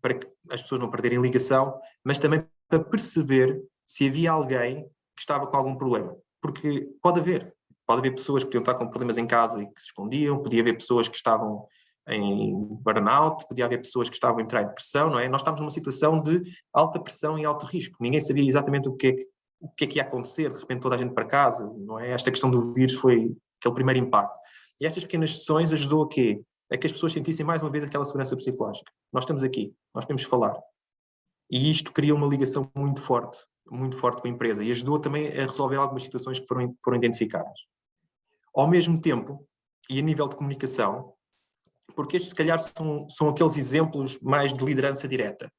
para que as pessoas não perderem ligação, mas também para perceber se havia alguém que estava com algum problema. Porque pode haver pessoas que podiam estar com problemas em casa e que se escondiam, podia haver pessoas que estavam em burnout, podia haver pessoas que estavam a entrar em depressão, não é? Nós estávamos numa situação de alta pressão e alto risco. Ninguém sabia exatamente o que é que ia acontecer, de repente toda a gente para casa, não é? Esta questão do vírus foi aquele primeiro impacto. E estas pequenas sessões ajudou a quê? A que as pessoas sentissem mais uma vez aquela segurança psicológica. Nós estamos aqui, nós temos de falar. E isto cria uma ligação muito forte com a empresa, e ajudou também a resolver algumas situações que foram identificadas. Ao mesmo tempo, e a nível de comunicação, porque estes se calhar são aqueles exemplos mais de liderança direta,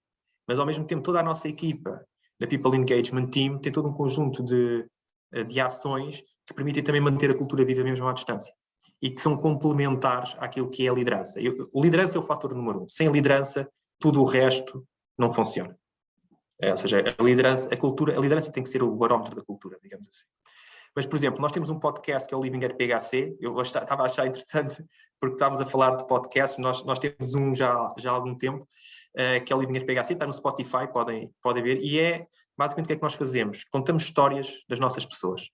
mas ao mesmo tempo toda a nossa equipa da People Engagement Team tem todo um conjunto de ações que permitem também manter a cultura viva mesmo à distância e que são complementares àquilo que é a liderança. Liderança é o fator número 1. Sem liderança, tudo o resto não funciona. Ou seja, a liderança tem que ser o barómetro da cultura, digamos assim. Mas, por exemplo, nós temos um podcast que é o Living RPHC. Eu estava a achar interessante, porque estávamos a falar de podcasts. Nós temos um já há algum tempo, que é o Living RPHC, está no Spotify, podem ver. E é basicamente o que é que nós fazemos? Contamos histórias das nossas pessoas.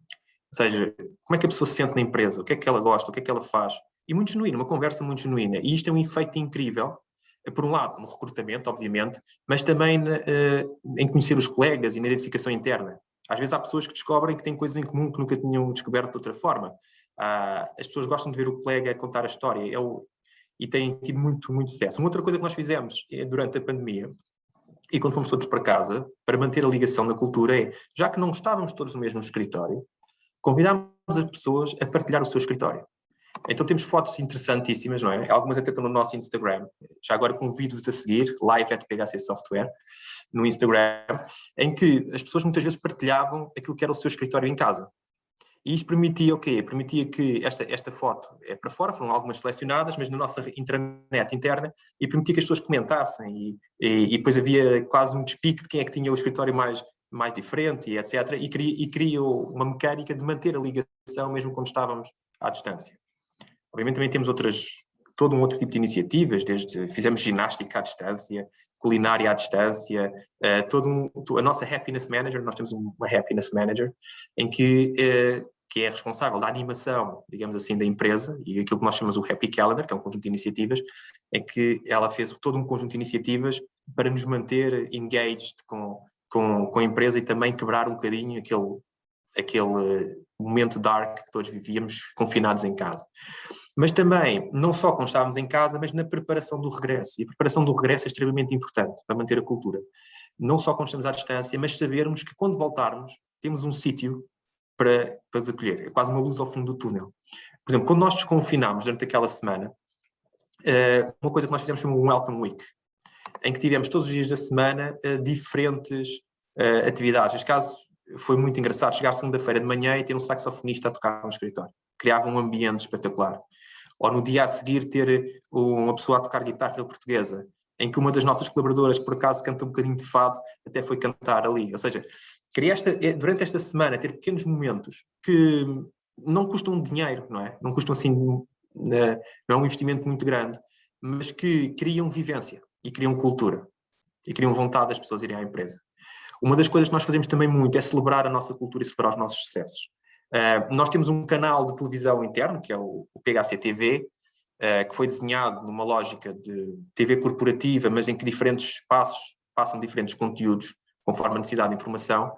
Ou seja, como é que a pessoa se sente na empresa, o que é que ela gosta, o que é que ela faz. E muito genuíno, uma conversa muito genuína. E isto é um efeito incrível, por um lado, no recrutamento, obviamente, mas também em conhecer os colegas e na identificação interna. Às vezes há pessoas que descobrem que têm coisas em comum que nunca tinham descoberto de outra forma. As pessoas gostam de ver o colega contar a história e têm tido muito, muito sucesso. Uma outra coisa que nós fizemos durante a pandemia, e quando fomos todos para casa, para manter a ligação na cultura, já que não estávamos todos no mesmo escritório, convidámos as pessoas a partilhar o seu escritório. Então temos fotos interessantíssimas, não é? Algumas até estão no nosso Instagram. Já agora convido-vos a seguir, live@PHC Software, no Instagram, em que as pessoas muitas vezes partilhavam aquilo que era o seu escritório em casa. E isto permitia o quê? Permitia que esta foto é para fora, foram algumas selecionadas, mas na nossa intranet interna, e permitia que as pessoas comentassem, e depois havia quase um despique de quem é que tinha o escritório mais diferente, e etc. E criou uma mecânica de manter a ligação mesmo quando estávamos à distância. Obviamente também temos todo um outro tipo de iniciativas, fizemos ginástica à distância, culinária à distância, a nossa Happiness Manager, nós temos uma Happiness Manager, em que é responsável da animação, digamos assim, da empresa, e aquilo que nós chamamos o Happy Calendar, que é um conjunto de iniciativas, em que ela fez todo um conjunto de iniciativas para nos manter engaged com a empresa e também quebrar um bocadinho aquele momento dark que todos vivíamos confinados em casa. Mas também, não só quando estávamos em casa, mas na preparação do regresso. E a preparação do regresso é extremamente importante para manter a cultura. Não só quando estamos à distância, mas sabermos que quando voltarmos, temos um sítio para nos acolher. É quase uma luz ao fundo do túnel. Por exemplo, quando nós desconfinámos durante aquela semana, uma coisa que nós fizemos foi um Welcome Week, em que tivemos todos os dias da semana diferentes atividades. Neste caso, foi muito engraçado chegar segunda-feira de manhã e ter um saxofonista a tocar no escritório. Criava um ambiente espetacular. Ou no dia a seguir ter uma pessoa a tocar guitarra portuguesa, em que uma das nossas colaboradoras, que por acaso canta um bocadinho de fado, até foi cantar ali. Ou seja, queria durante esta semana ter pequenos momentos que não custam dinheiro, não é? Não custam assim, não é um investimento muito grande, mas que criam vivência e criam cultura e criam vontade das pessoas irem à empresa. Uma das coisas que nós fazemos também muito é celebrar a nossa cultura e celebrar os nossos sucessos. Nós temos um canal de televisão interno, que é o PHC TV, que foi desenhado numa lógica de TV corporativa, mas em que diferentes espaços passam diferentes conteúdos, conforme a necessidade de informação.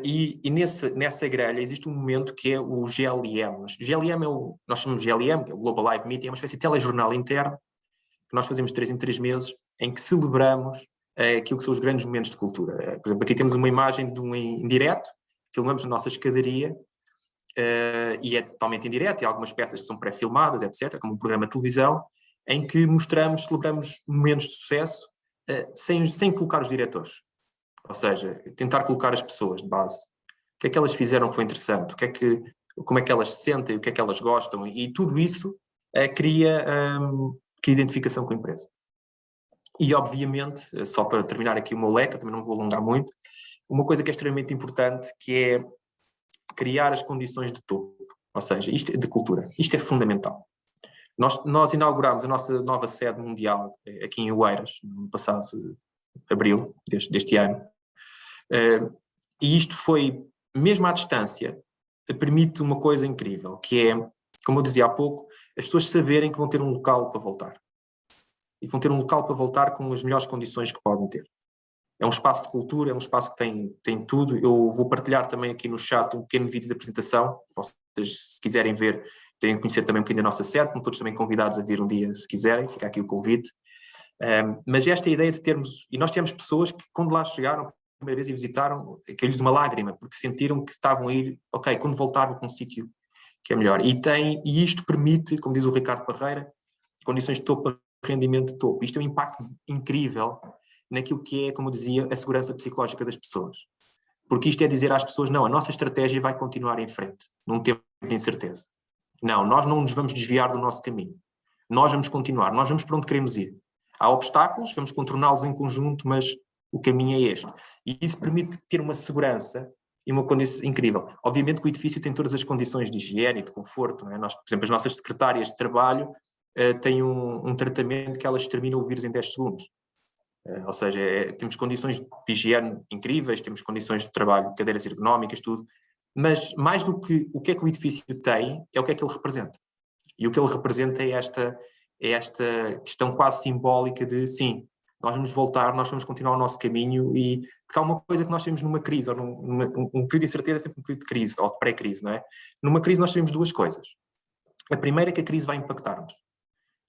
E nessa grelha existe um momento que é o GLM. GLM nós chamamos de GLM, que é o Global Live Meeting, é uma espécie de telejornal interno, que nós fazemos de 3 em 3 meses, em que celebramos aquilo que são os grandes momentos de cultura. Por exemplo, aqui temos uma imagem de um em direto, filmamos na nossa escadaria, e é totalmente em direto, e algumas peças que são pré-filmadas, etc., como um programa de televisão, em que celebramos momentos de sucesso, sem colocar os diretores. Ou seja, tentar colocar as pessoas de base. O que é que elas fizeram que foi interessante? Como é que elas se sentem? O que é que elas gostam? E tudo isso cria identificação com a empresa. E, obviamente, só para terminar aqui o meu leque, eu também não vou alongar muito, uma coisa que é extremamente importante, que é criar as condições de topo. Ou seja, isto é de cultura. Isto é fundamental. Nós inauguramos a nossa nova sede mundial aqui em Oeiras, no passado abril deste ano. E isto foi, mesmo à distância, permite uma coisa incrível, que é, como eu dizia há pouco, as pessoas saberem que vão ter um local para voltar. E que vão ter um local para voltar com as melhores condições que podem ter. É um espaço de cultura, é um espaço que tem tudo. Eu vou partilhar também aqui no chat um pequeno vídeo de apresentação. Vocês, se quiserem ver, têm que conhecer também um bocadinho da nossa sede, estão todos também convidados a vir um dia, se quiserem, fica aqui o convite. Mas esta ideia de termos, e nós tivemos pessoas que quando lá chegaram, a primeira vez e visitaram, caiu-lhes uma lágrima, porque sentiram que estavam a ir, ok, quando voltar vou para um sítio que é melhor. E isto permite, como diz o Ricardo Parreira, condições de topo, rendimento de topo. Isto é um impacto incrível naquilo que é, como eu dizia, a segurança psicológica das pessoas. Porque isto é dizer às pessoas, não, a nossa estratégia vai continuar em frente, num tempo de incerteza. Não, nós não nos vamos desviar do nosso caminho. Nós vamos continuar, nós vamos para onde queremos ir. Há obstáculos, vamos contorná-los em conjunto, mas o caminho é este. E isso permite ter uma segurança e uma condição incrível. Obviamente que o edifício tem todas as condições de higiene e de conforto. Não é? Nós, por exemplo, as nossas secretárias de trabalho têm um tratamento que elas exterminam o vírus em 10 segundos. Ou seja, temos condições de higiene incríveis, temos condições de trabalho, cadeiras ergonómicas, tudo. Mas mais do que o que é que o edifício tem, é o que é que ele representa. E o que ele representa é esta questão quase simbólica de, sim, nós vamos voltar, nós vamos continuar o nosso caminho, e porque há uma coisa que nós temos numa crise, ou um período de incerteza é sempre um período de crise, ou de pré-crise, não é? Numa crise nós temos duas coisas. A primeira é que a crise vai impactar-nos,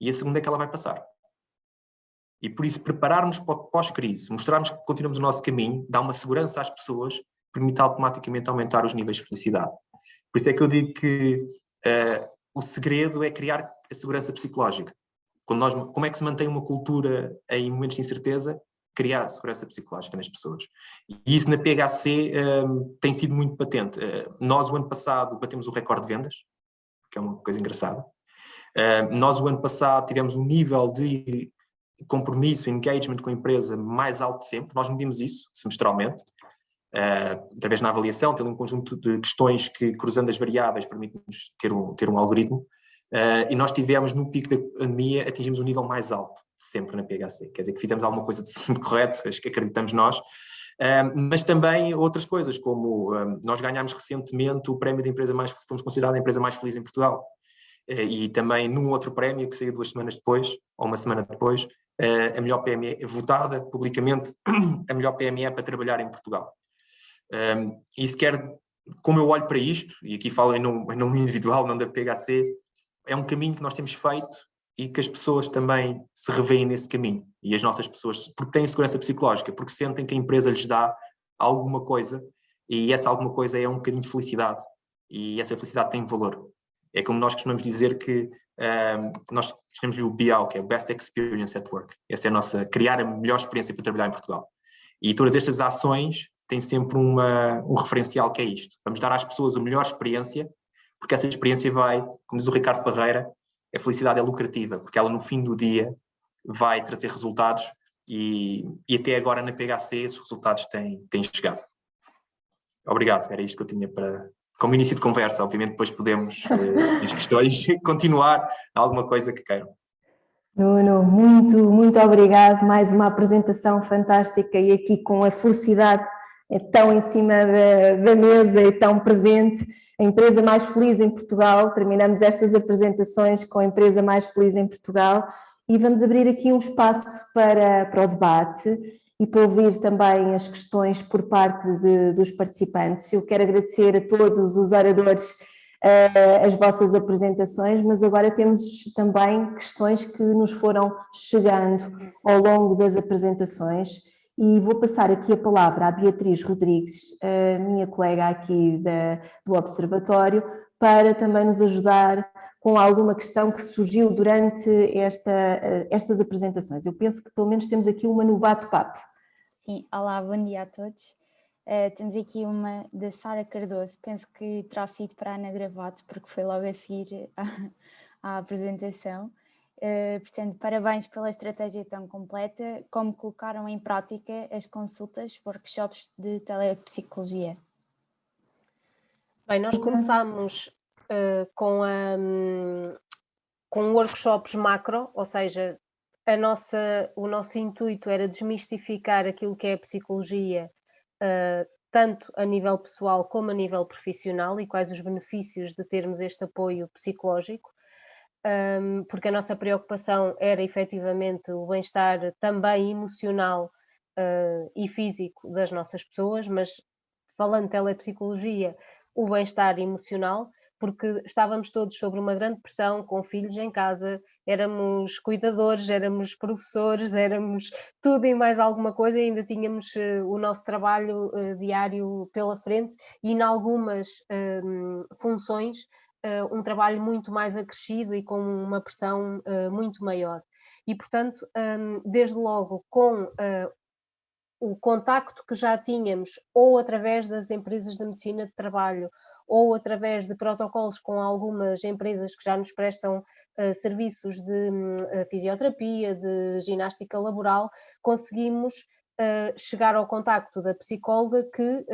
e a segunda é que ela vai passar. E por isso prepararmos para o pós-crise, mostrarmos que continuamos o nosso caminho, dá uma segurança às pessoas, permite automaticamente aumentar os níveis de felicidade. Por isso é que eu digo que o segredo é criar a segurança psicológica. Como é que se mantém uma cultura em momentos de incerteza? Criar segurança psicológica nas pessoas. E isso na PHC tem sido muito patente. Nós, o ano passado, batemos o recorde de vendas, que é uma coisa engraçada. Nós, o ano passado, tivemos um nível de compromisso, engagement com a empresa mais alto sempre. Nós medimos isso semestralmente, através da avaliação, tendo um conjunto de questões que, cruzando as variáveis, permite-nos ter um algoritmo. E nós tivemos, no pico da pandemia, atingimos o nível mais alto sempre na PHC. Quer dizer que fizemos alguma coisa de correto, acho que acreditamos nós. Mas também outras coisas, como nós ganhámos recentemente o prémio da empresa fomos considerados a empresa mais feliz em Portugal. E também num outro prémio que saiu 2 semanas depois, ou uma semana depois, a melhor PME, votada publicamente, a melhor PME para trabalhar em Portugal. Isso como eu olho para isto, e aqui falo em nome individual, não da PHC, é um caminho que nós temos feito e que as pessoas também se revêem nesse caminho. E as nossas pessoas, porque têm segurança psicológica, porque sentem que a empresa lhes dá alguma coisa, e essa alguma coisa é um bocadinho de felicidade, e essa felicidade tem valor. É como nós costumamos dizer que nós chamamos o BIAL, que é o Best Experience at Work. Essa é a nossa, criar a melhor experiência para trabalhar em Portugal. E todas estas ações tem sempre um referencial que é isto. Vamos dar às pessoas a melhor experiência, porque essa experiência vai, como diz o Ricardo Parreira, a felicidade é lucrativa, porque ela no fim do dia vai trazer resultados e até agora na PHC esses resultados têm chegado. Obrigado, era isto que eu tinha para... Como início de conversa, obviamente depois podemos, nas questões, continuar alguma coisa que queiram. Nuno, muito obrigado, mais uma apresentação fantástica e aqui com a felicidade tão em cima da mesa e tão presente, a empresa mais feliz em Portugal. Terminamos estas apresentações com a empresa mais feliz em Portugal e vamos abrir aqui um espaço para o debate e para ouvir também as questões por parte dos participantes. Eu quero agradecer a todos os oradores as vossas apresentações, mas agora temos também questões que nos foram chegando ao longo das apresentações e vou passar aqui a palavra à Beatriz Rodrigues, a minha colega aqui do Observatório, para também nos ajudar com alguma questão que surgiu durante estas apresentações. Eu penso que pelo menos temos aqui uma no bate-papo. Sim, olá, bom dia a todos. Temos aqui uma da Sara Cardoso, penso que terá sido para a Ana Gravato, porque foi logo a seguir à apresentação. Portanto, parabéns pela estratégia tão completa. Como colocaram em prática as consultas, workshops de telepsicologia? Bem, nós começámos com workshops macro, ou seja, o nosso intuito era desmistificar aquilo que é a psicologia, tanto a nível pessoal como a nível profissional e quais os benefícios de termos este apoio psicológico, porque a nossa preocupação era efetivamente o bem-estar também emocional e físico das nossas pessoas, mas falando de telepsicologia, o bem-estar emocional, porque estávamos todos sob uma grande pressão, com filhos em casa, éramos cuidadores, éramos professores, éramos tudo e mais alguma coisa, e ainda tínhamos o nosso trabalho diário pela frente e em algumas funções um trabalho muito mais acrescido e com uma pressão muito maior. E, portanto, desde logo com o contacto que já tínhamos, ou através das empresas de medicina de trabalho, ou através de protocolos com algumas empresas que já nos prestam serviços de fisioterapia, de ginástica laboral, conseguimos chegar ao contacto da psicóloga que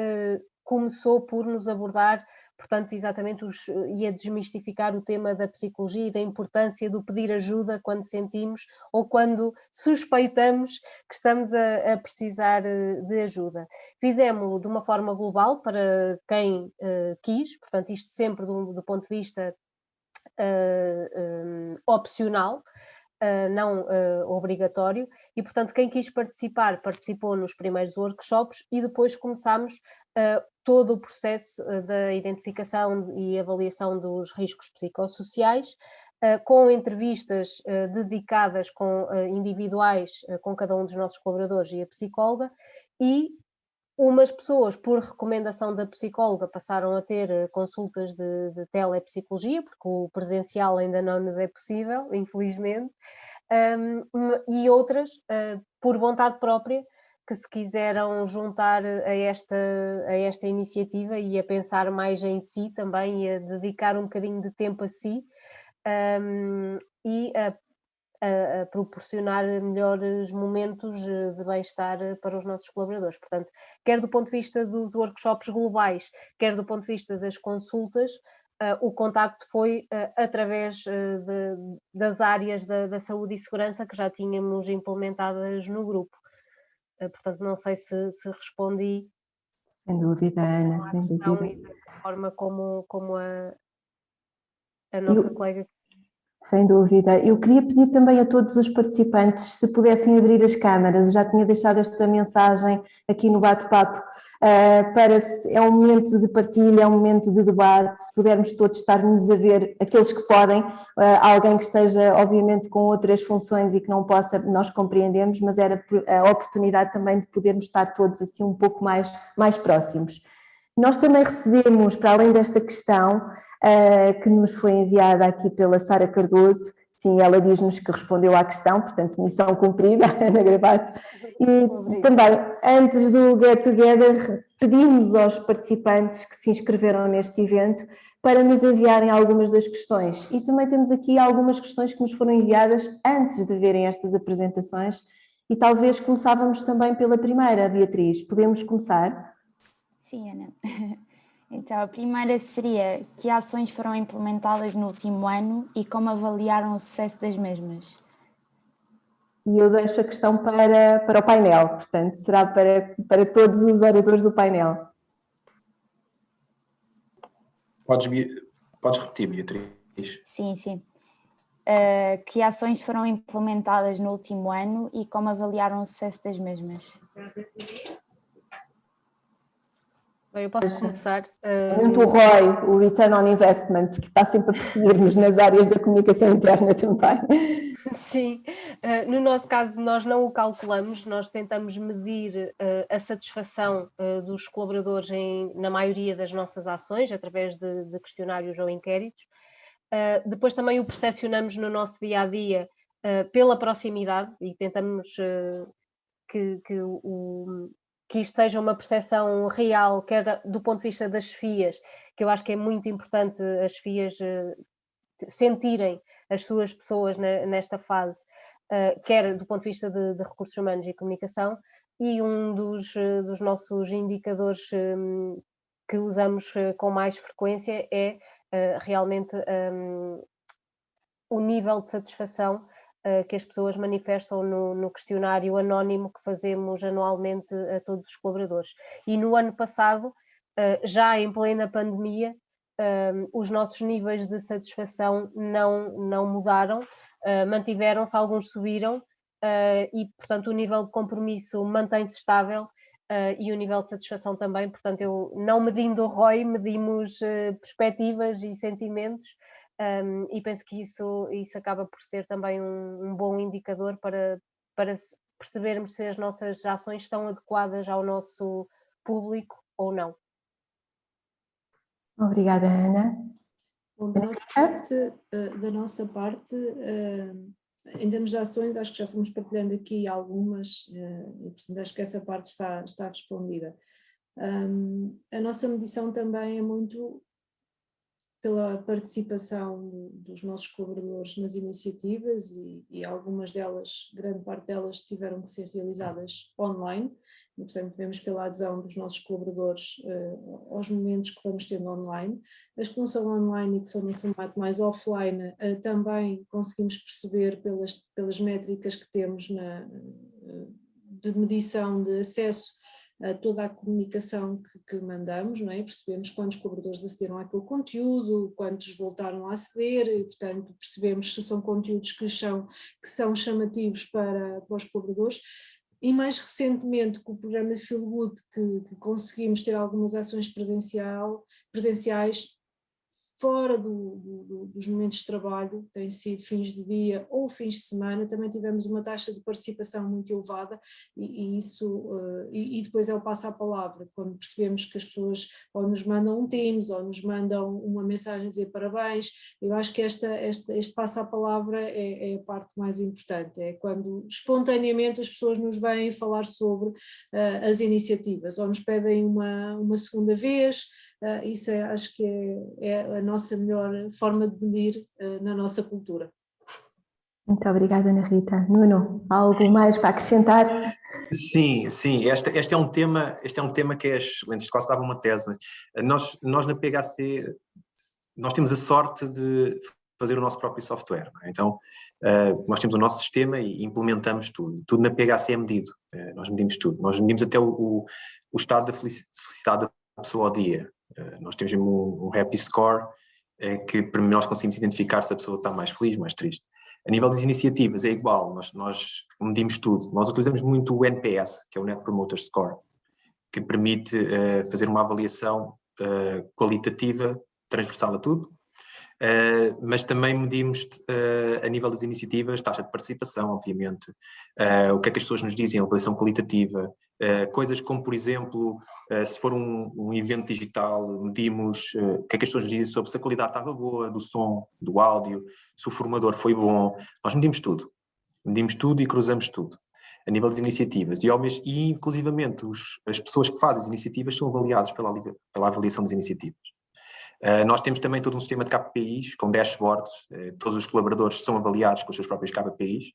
começou por nos abordar, portanto, exatamente e a desmistificar o tema da psicologia e da importância do pedir ajuda quando sentimos ou quando suspeitamos que estamos a precisar de ajuda. Fizemos-lo de uma forma global para quem quis, portanto, isto sempre do ponto de vista opcional, não obrigatório, e portanto quem quis participar, participou nos primeiros workshops e depois começámos todo o processo da identificação e avaliação dos riscos psicossociais, com entrevistas dedicadas individuais com cada um dos nossos colaboradores e a psicóloga, e umas pessoas, por recomendação da psicóloga, passaram a ter consultas de telepsicologia, porque o presencial ainda não nos é possível, infelizmente, e outras, por vontade própria, que se quiseram juntar a esta iniciativa e a pensar mais em si também, e a dedicar um bocadinho de tempo a si, e a proporcionar melhores momentos de bem-estar para os nossos colaboradores. Portanto, quer do ponto de vista dos workshops globais, quer do ponto de vista das consultas, o contacto foi através das áreas da saúde e segurança que já tínhamos implementadas no grupo. Portanto, não sei se respondi. Sem dúvida, Ana, sem dúvida. E da forma como a nossa colega... Sem dúvida. Eu queria pedir também a todos os participantes se pudessem abrir as câmaras. Eu já tinha deixado esta mensagem aqui no bate-papo. É um momento de partilha, é um momento de debate. Se pudermos todos estarmos a ver, aqueles que podem, alguém que esteja obviamente com outras funções e que não possa, nós compreendemos, mas era a oportunidade também de podermos estar todos assim um pouco mais próximos. Nós também recebemos, para além desta questão, que nos foi enviada aqui pela Sara Cardoso, Sim, ela diz-nos que respondeu à questão, portanto, missão cumprida, Ana Gravato. E também, antes do Get Together, pedimos aos participantes que se inscreveram neste evento para nos enviarem algumas das questões. E também temos aqui algumas questões que nos foram enviadas antes de verem estas apresentações. E talvez começávamos também pela primeira, Beatriz. Podemos começar? Sim, Ana. Então, a primeira seria: que ações foram implementadas no último ano e como avaliaram o sucesso das mesmas? E eu deixo a questão para o painel, portanto, será para todos os oradores do painel. Podes repetir, Beatriz? Sim, sim. Que ações foram implementadas no último ano e como avaliaram o sucesso das mesmas? Bem, eu posso começar. Muito o ROI, o Return on Investment, que está sempre a perseguir-nos nas áreas da comunicação interna também. Sim, no nosso caso nós não o calculamos, nós tentamos medir a satisfação dos colaboradores na maioria das nossas ações, através de questionários ou inquéritos. Depois também o percepcionamos no nosso dia-a-dia pela proximidade e tentamos que isto seja uma percepção real, quer do ponto de vista das chefias, que eu acho que é muito importante as chefias sentirem as suas pessoas nesta fase, quer do ponto de vista de recursos humanos e comunicação, e um dos nossos indicadores que usamos com mais frequência é realmente o nível de satisfação que as pessoas manifestam no questionário anónimo que fazemos anualmente a todos os colaboradores. E no ano passado, já em plena pandemia, os nossos níveis de satisfação não mudaram, mantiveram-se, alguns subiram, e, portanto, o nível de compromisso mantém-se estável, e o nível de satisfação também. Portanto, eu, não medindo o ROI, medimos perspectivas e sentimentos, e penso que isso acaba por ser também um bom indicador para percebermos se as nossas ações estão adequadas ao nosso público ou não. Obrigada, Ana. Bom, da nossa parte, em termos de ações, acho que já fomos partilhando aqui algumas, e portanto acho que essa parte está respondida. A nossa medição também é muito pela participação dos nossos colaboradores nas iniciativas e algumas delas, grande parte delas, tiveram que ser realizadas online, e portanto vemos pela adesão dos nossos colaboradores aos momentos que vamos tendo online. As que não são online e que são num formato mais offline, também conseguimos perceber pelas métricas que temos de medição de acesso a toda a comunicação que mandamos, não é? Percebemos quantos colaboradores acederam àquele conteúdo, quantos voltaram a aceder, e, portanto, percebemos se são conteúdos que são chamativos para os colaboradores. E mais recentemente, com o programa Feel Good, que conseguimos ter algumas ações presenciais, fora dos momentos de trabalho, têm sido fins de dia ou fins de semana, também tivemos uma taxa de participação muito elevada, e depois é o passo à palavra, quando percebemos que as pessoas ou nos mandam um Teams ou nos mandam uma mensagem a dizer parabéns. Eu acho que este passo à palavra é a parte mais importante, é quando espontaneamente as pessoas nos vêm falar sobre as iniciativas, ou nos pedem uma segunda vez. Isso acho que é a nossa melhor forma de medir na nossa cultura. Muito obrigada, Ana Rita. Nuno, algo mais para acrescentar? Sim, este é um tema que é excelente, quase estava uma tese. Nós na PHC, nós temos a sorte de fazer o nosso próprio software, não é? Então nós temos o nosso sistema e implementamos tudo na PHC é medido, nós medimos tudo, nós medimos até o estado da felicidade da pessoa ao dia. Nós temos um happy score que para nós conseguimos identificar se a pessoa está mais feliz, mais triste. A nível das iniciativas é igual, nós medimos tudo. Nós utilizamos muito o NPS, que é o Net Promoter Score, que permite fazer uma avaliação qualitativa, transversal a tudo. Mas também medimos a nível das iniciativas, taxa de participação, obviamente, o que é que as pessoas nos dizem, a avaliação qualitativa, coisas como, por exemplo, se for um evento digital, medimos o que é que as pessoas nos dizem sobre se a qualidade estava boa, do som, do áudio, se o formador foi bom, nós medimos tudo e cruzamos tudo, a nível de iniciativas, e inclusivamente as pessoas que fazem as iniciativas são avaliadas pela avaliação das iniciativas. Nós temos também todo um sistema de KPIs, com dashboards, todos os colaboradores são avaliados com os seus próprios KPIs,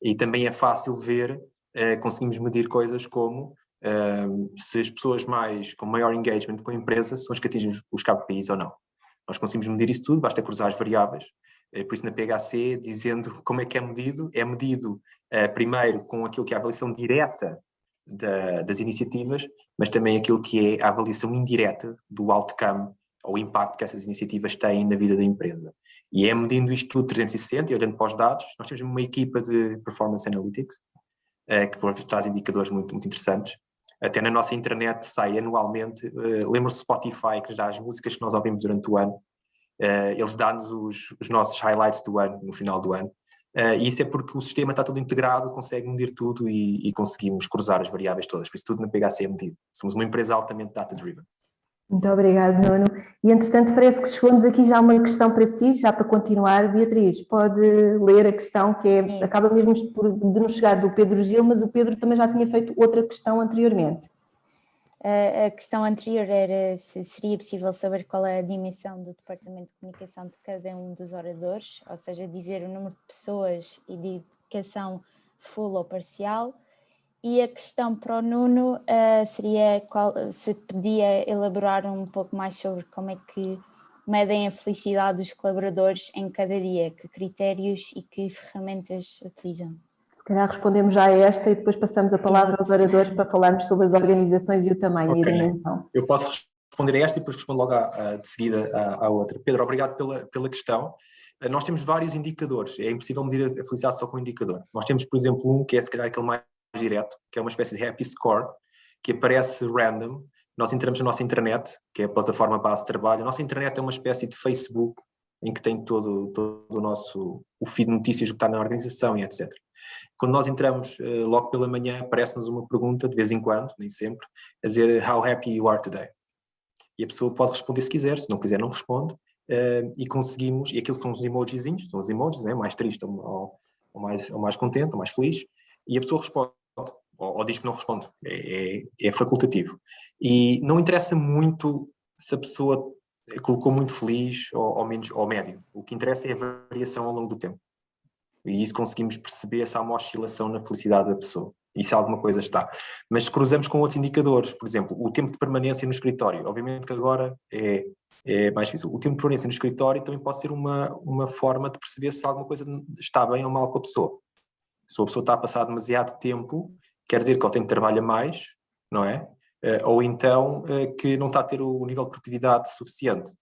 e também é fácil ver, conseguimos medir coisas como se as pessoas com maior engagement com a empresa são as que atingem os KPIs ou não. Nós conseguimos medir isso tudo, basta cruzar as variáveis, por isso na PHC, dizendo como é que é medido primeiro com aquilo que é a avaliação direta das iniciativas, mas também aquilo que é a avaliação indireta do outcome, ou o impacto que essas iniciativas têm na vida da empresa. E é medindo isto tudo 360 e olhando para os dados. Nós temos uma equipa de Performance Analytics, que por vezes traz indicadores muito, muito interessantes. Até na nossa intranet sai anualmente, lembra-se Spotify, que nos dá as músicas que nós ouvimos durante o ano. Eles dão-nos os nossos highlights do ano, no final do ano. E isso é porque o sistema está todo integrado, consegue medir tudo e conseguimos cruzar as variáveis todas. Por isso tudo na PHC é medido. Somos uma empresa altamente data-driven. Muito obrigado, Nuno. E, entretanto, parece que chegou-nos aqui já uma questão para si, já para continuar. Beatriz, pode ler a questão que acaba mesmo de nos chegar do Pedro Gil, mas o Pedro também já tinha feito outra questão anteriormente. A questão anterior era se seria possível saber qual é a dimensão do departamento de comunicação de cada um dos oradores, ou seja, dizer o número de pessoas e de dedicação full ou parcial. E a questão para o Nuno seria se podia elaborar um pouco mais sobre como é que medem a felicidade dos colaboradores em cada dia, que critérios e que ferramentas utilizam. Se calhar respondemos já a esta e depois passamos a palavra aos oradores para falarmos sobre as organizações e o tamanho e a dimensão. Eu posso responder a esta e depois respondo logo de seguida à outra. Pedro, obrigado pela questão. Nós temos vários indicadores, é impossível medir a felicidade só com um indicador. Nós temos, por exemplo, um que é se calhar aquele mais direto, que é uma espécie de Happy Score, que aparece random. Nós entramos na nossa intranet, que é a plataforma base de trabalho. A nossa intranet é uma espécie de Facebook, em que tem todo o feed de notícias do que está na organização e etc. Quando nós entramos logo pela manhã, aparece-nos uma pergunta, de vez em quando, nem sempre, a dizer "How happy you are today?" E a pessoa pode responder se quiser, se não quiser não responde, e conseguimos, e aquilo são os emojizinhos, são os emojis, né? Mais triste ou mais contente, ou mais feliz, e a pessoa responde. Ou diz que não responde, é facultativo. E não interessa muito se a pessoa colocou muito feliz ou menos, ou médio. O que interessa é a variação ao longo do tempo. E isso conseguimos perceber se há uma oscilação na felicidade da pessoa. E se alguma coisa está. Mas se cruzamos com outros indicadores, por exemplo, o tempo de permanência no escritório. Obviamente que agora é mais difícil. O tempo de permanência no escritório também pode ser uma forma de perceber se alguma coisa está bem ou mal com a pessoa. Se a pessoa está a passar demasiado tempo, quer dizer que ou tem que trabalhar mais, não é? Ou então que não está a ter o nível de produtividade suficiente.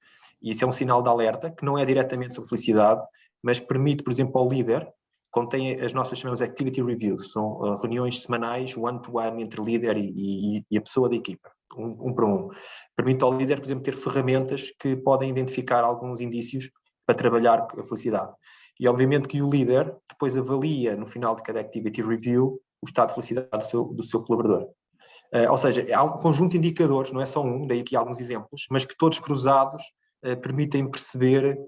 E isso é um sinal de alerta, que não é diretamente sobre felicidade, mas que permite, por exemplo, ao líder, quando tem as nossas chamamos activity reviews, são reuniões semanais, one-to-one, entre líder e a pessoa da equipa, um para um. Permite ao líder, por exemplo, ter ferramentas que podem identificar alguns indícios para trabalhar a felicidade. E obviamente que o líder depois avalia, no final de cada activity review, o estado de felicidade do seu colaborador. Ou seja, há um conjunto de indicadores, não é só um, daí aqui alguns exemplos, mas que todos cruzados permitem perceber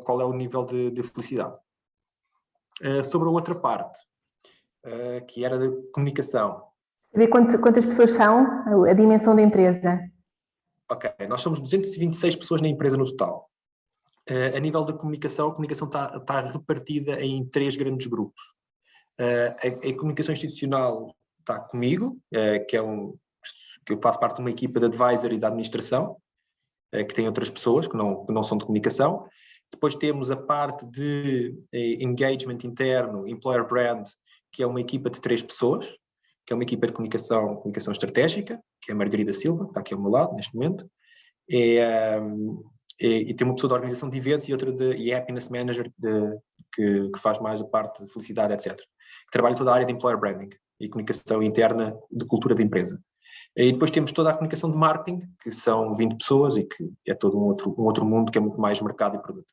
qual é o nível de felicidade. Sobre a outra parte, que era da comunicação. Saber quantas pessoas são, a dimensão da empresa? Ok, nós somos 226 pessoas na empresa no total. A nível da comunicação, a comunicação está repartida em 3 grandes grupos. A comunicação institucional está comigo, que eu faço parte de uma equipa de advisor e de administração, que tem outras pessoas que não são de comunicação. Depois temos a parte de engagement interno, employer brand, que é uma equipa de 3 pessoas, que é uma equipa de comunicação estratégica, que é a Margarida Silva, que está aqui ao meu lado neste momento, e tem uma pessoa da organização de eventos e outra de happiness manager, que faz mais a parte de felicidade, etc. Que trabalha toda a área de employer branding e comunicação interna de cultura da empresa. E depois temos toda a comunicação de marketing, que são 20 pessoas e que é todo um outro mundo que é muito mais mercado e produto.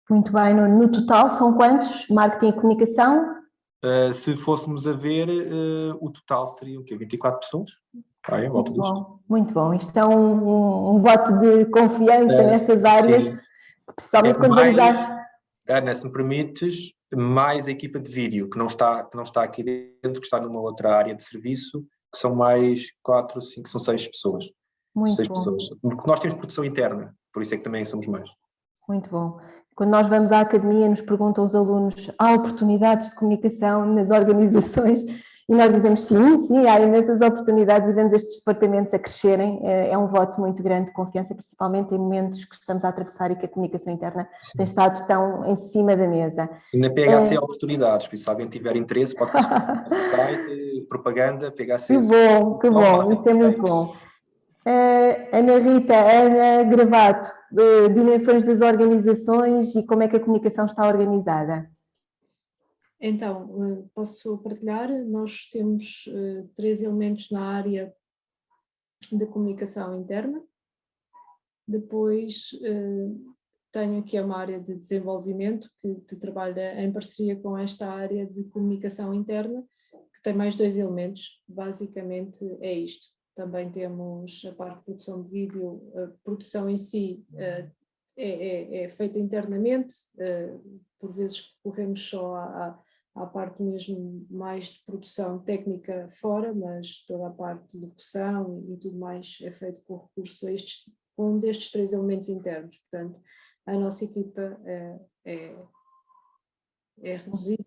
Muito bem, no total são quantos? Marketing e comunicação? Se fôssemos a ver, o total seria o quê? 24 pessoas? Volta Muito disto. bom, muito bom. Isto é um voto de confiança nestas áreas, Sim. principalmente quando vamos às... Ana, se me permites, mais a equipa de vídeo, que não está aqui dentro, que está numa outra área de serviço, que são mais 4, 5, são 6 pessoas. Muito 6 bom. pessoas. Porque nós temos produção interna, por isso é que também somos mais. Muito bom. Quando nós vamos à academia, nos perguntam os alunos, há oportunidades de comunicação nas organizações? E nós dizemos sim, há imensas oportunidades e vemos estes departamentos a crescerem. É um voto muito grande de confiança, principalmente em momentos que estamos a atravessar e que a comunicação interna tem estado tão em cima da mesa. E na PHC há oportunidades, por isso se alguém tiver interesse pode passar no nosso site, propaganda, PHC. Que bom, isso é muito bom. Ana Rita, Ana Gravato, dimensões das organizações e como é que a comunicação está organizada? Então, posso partilhar? Nós temos 3 elementos na área de comunicação interna. Depois tenho aqui uma área de desenvolvimento que trabalha em parceria com esta área de comunicação interna, que tem mais 2 elementos, basicamente é isto. Também temos a parte de produção de vídeo, a produção em si é feita internamente, por vezes recorremos só à parte mesmo mais de produção técnica fora, mas toda a parte de locução e tudo mais é feito com recurso a um destes 3 elementos internos. Portanto, a nossa equipa é reduzida,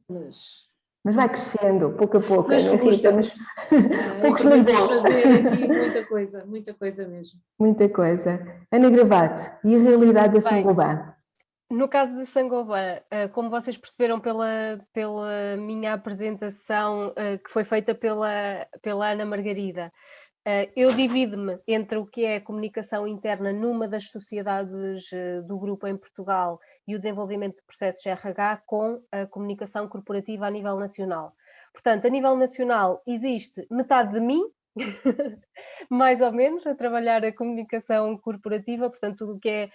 Mas vai crescendo, pouco a pouco. Mas robusta. Poucos Também milhões. vamos fazer aqui muita coisa mesmo. Muita coisa. Ana Gravato, e a realidade da Saint-Gobain? No caso de Saint-Gobain, como vocês perceberam pela minha apresentação que foi feita pela Ana Margarida, eu divido-me entre o que é a comunicação interna numa das sociedades do grupo em Portugal e o desenvolvimento de processos RH com a comunicação corporativa a nível nacional. Portanto, a nível nacional existe metade de mim, mais ou menos, a trabalhar a comunicação corporativa, portanto, tudo o que é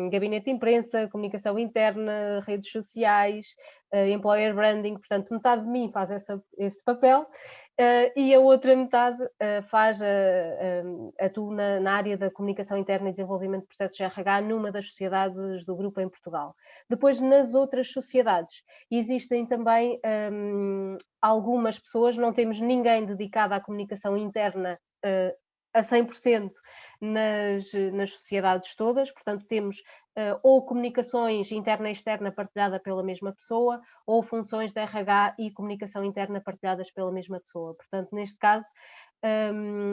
gabinete de imprensa, comunicação interna, redes sociais, employer branding, portanto, metade de mim faz esse papel e a outra metade atua na área da comunicação interna e desenvolvimento de processos de RH numa das sociedades do grupo em Portugal. Depois, nas outras sociedades, existem também algumas pessoas, não temos ninguém dedicado à comunicação interna a 100% nas sociedades todas, portanto temos ou comunicações interna e externa partilhada pela mesma pessoa, ou funções de RH e comunicação interna partilhadas pela mesma pessoa. Portanto, neste caso,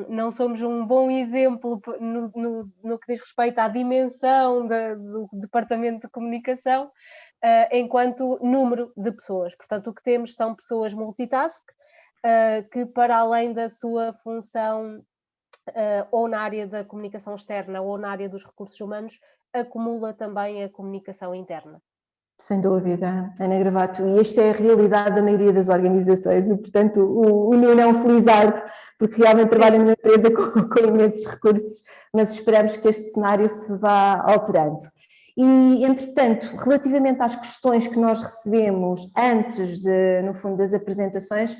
não somos um bom exemplo no que diz respeito à dimensão do departamento de comunicação, enquanto número de pessoas. Portanto, o que temos são pessoas multitask, que para além da sua função ou na área da comunicação externa ou na área dos recursos humanos, acumula também a comunicação interna. Sem dúvida, Ana Gravato, e esta é a realidade da maioria das organizações e, portanto, o Nuno é um felizardo, porque realmente trabalha numa empresa com imensos recursos, mas esperamos que este cenário se vá alterando. E, entretanto, relativamente às questões que nós recebemos antes, no fundo, das apresentações,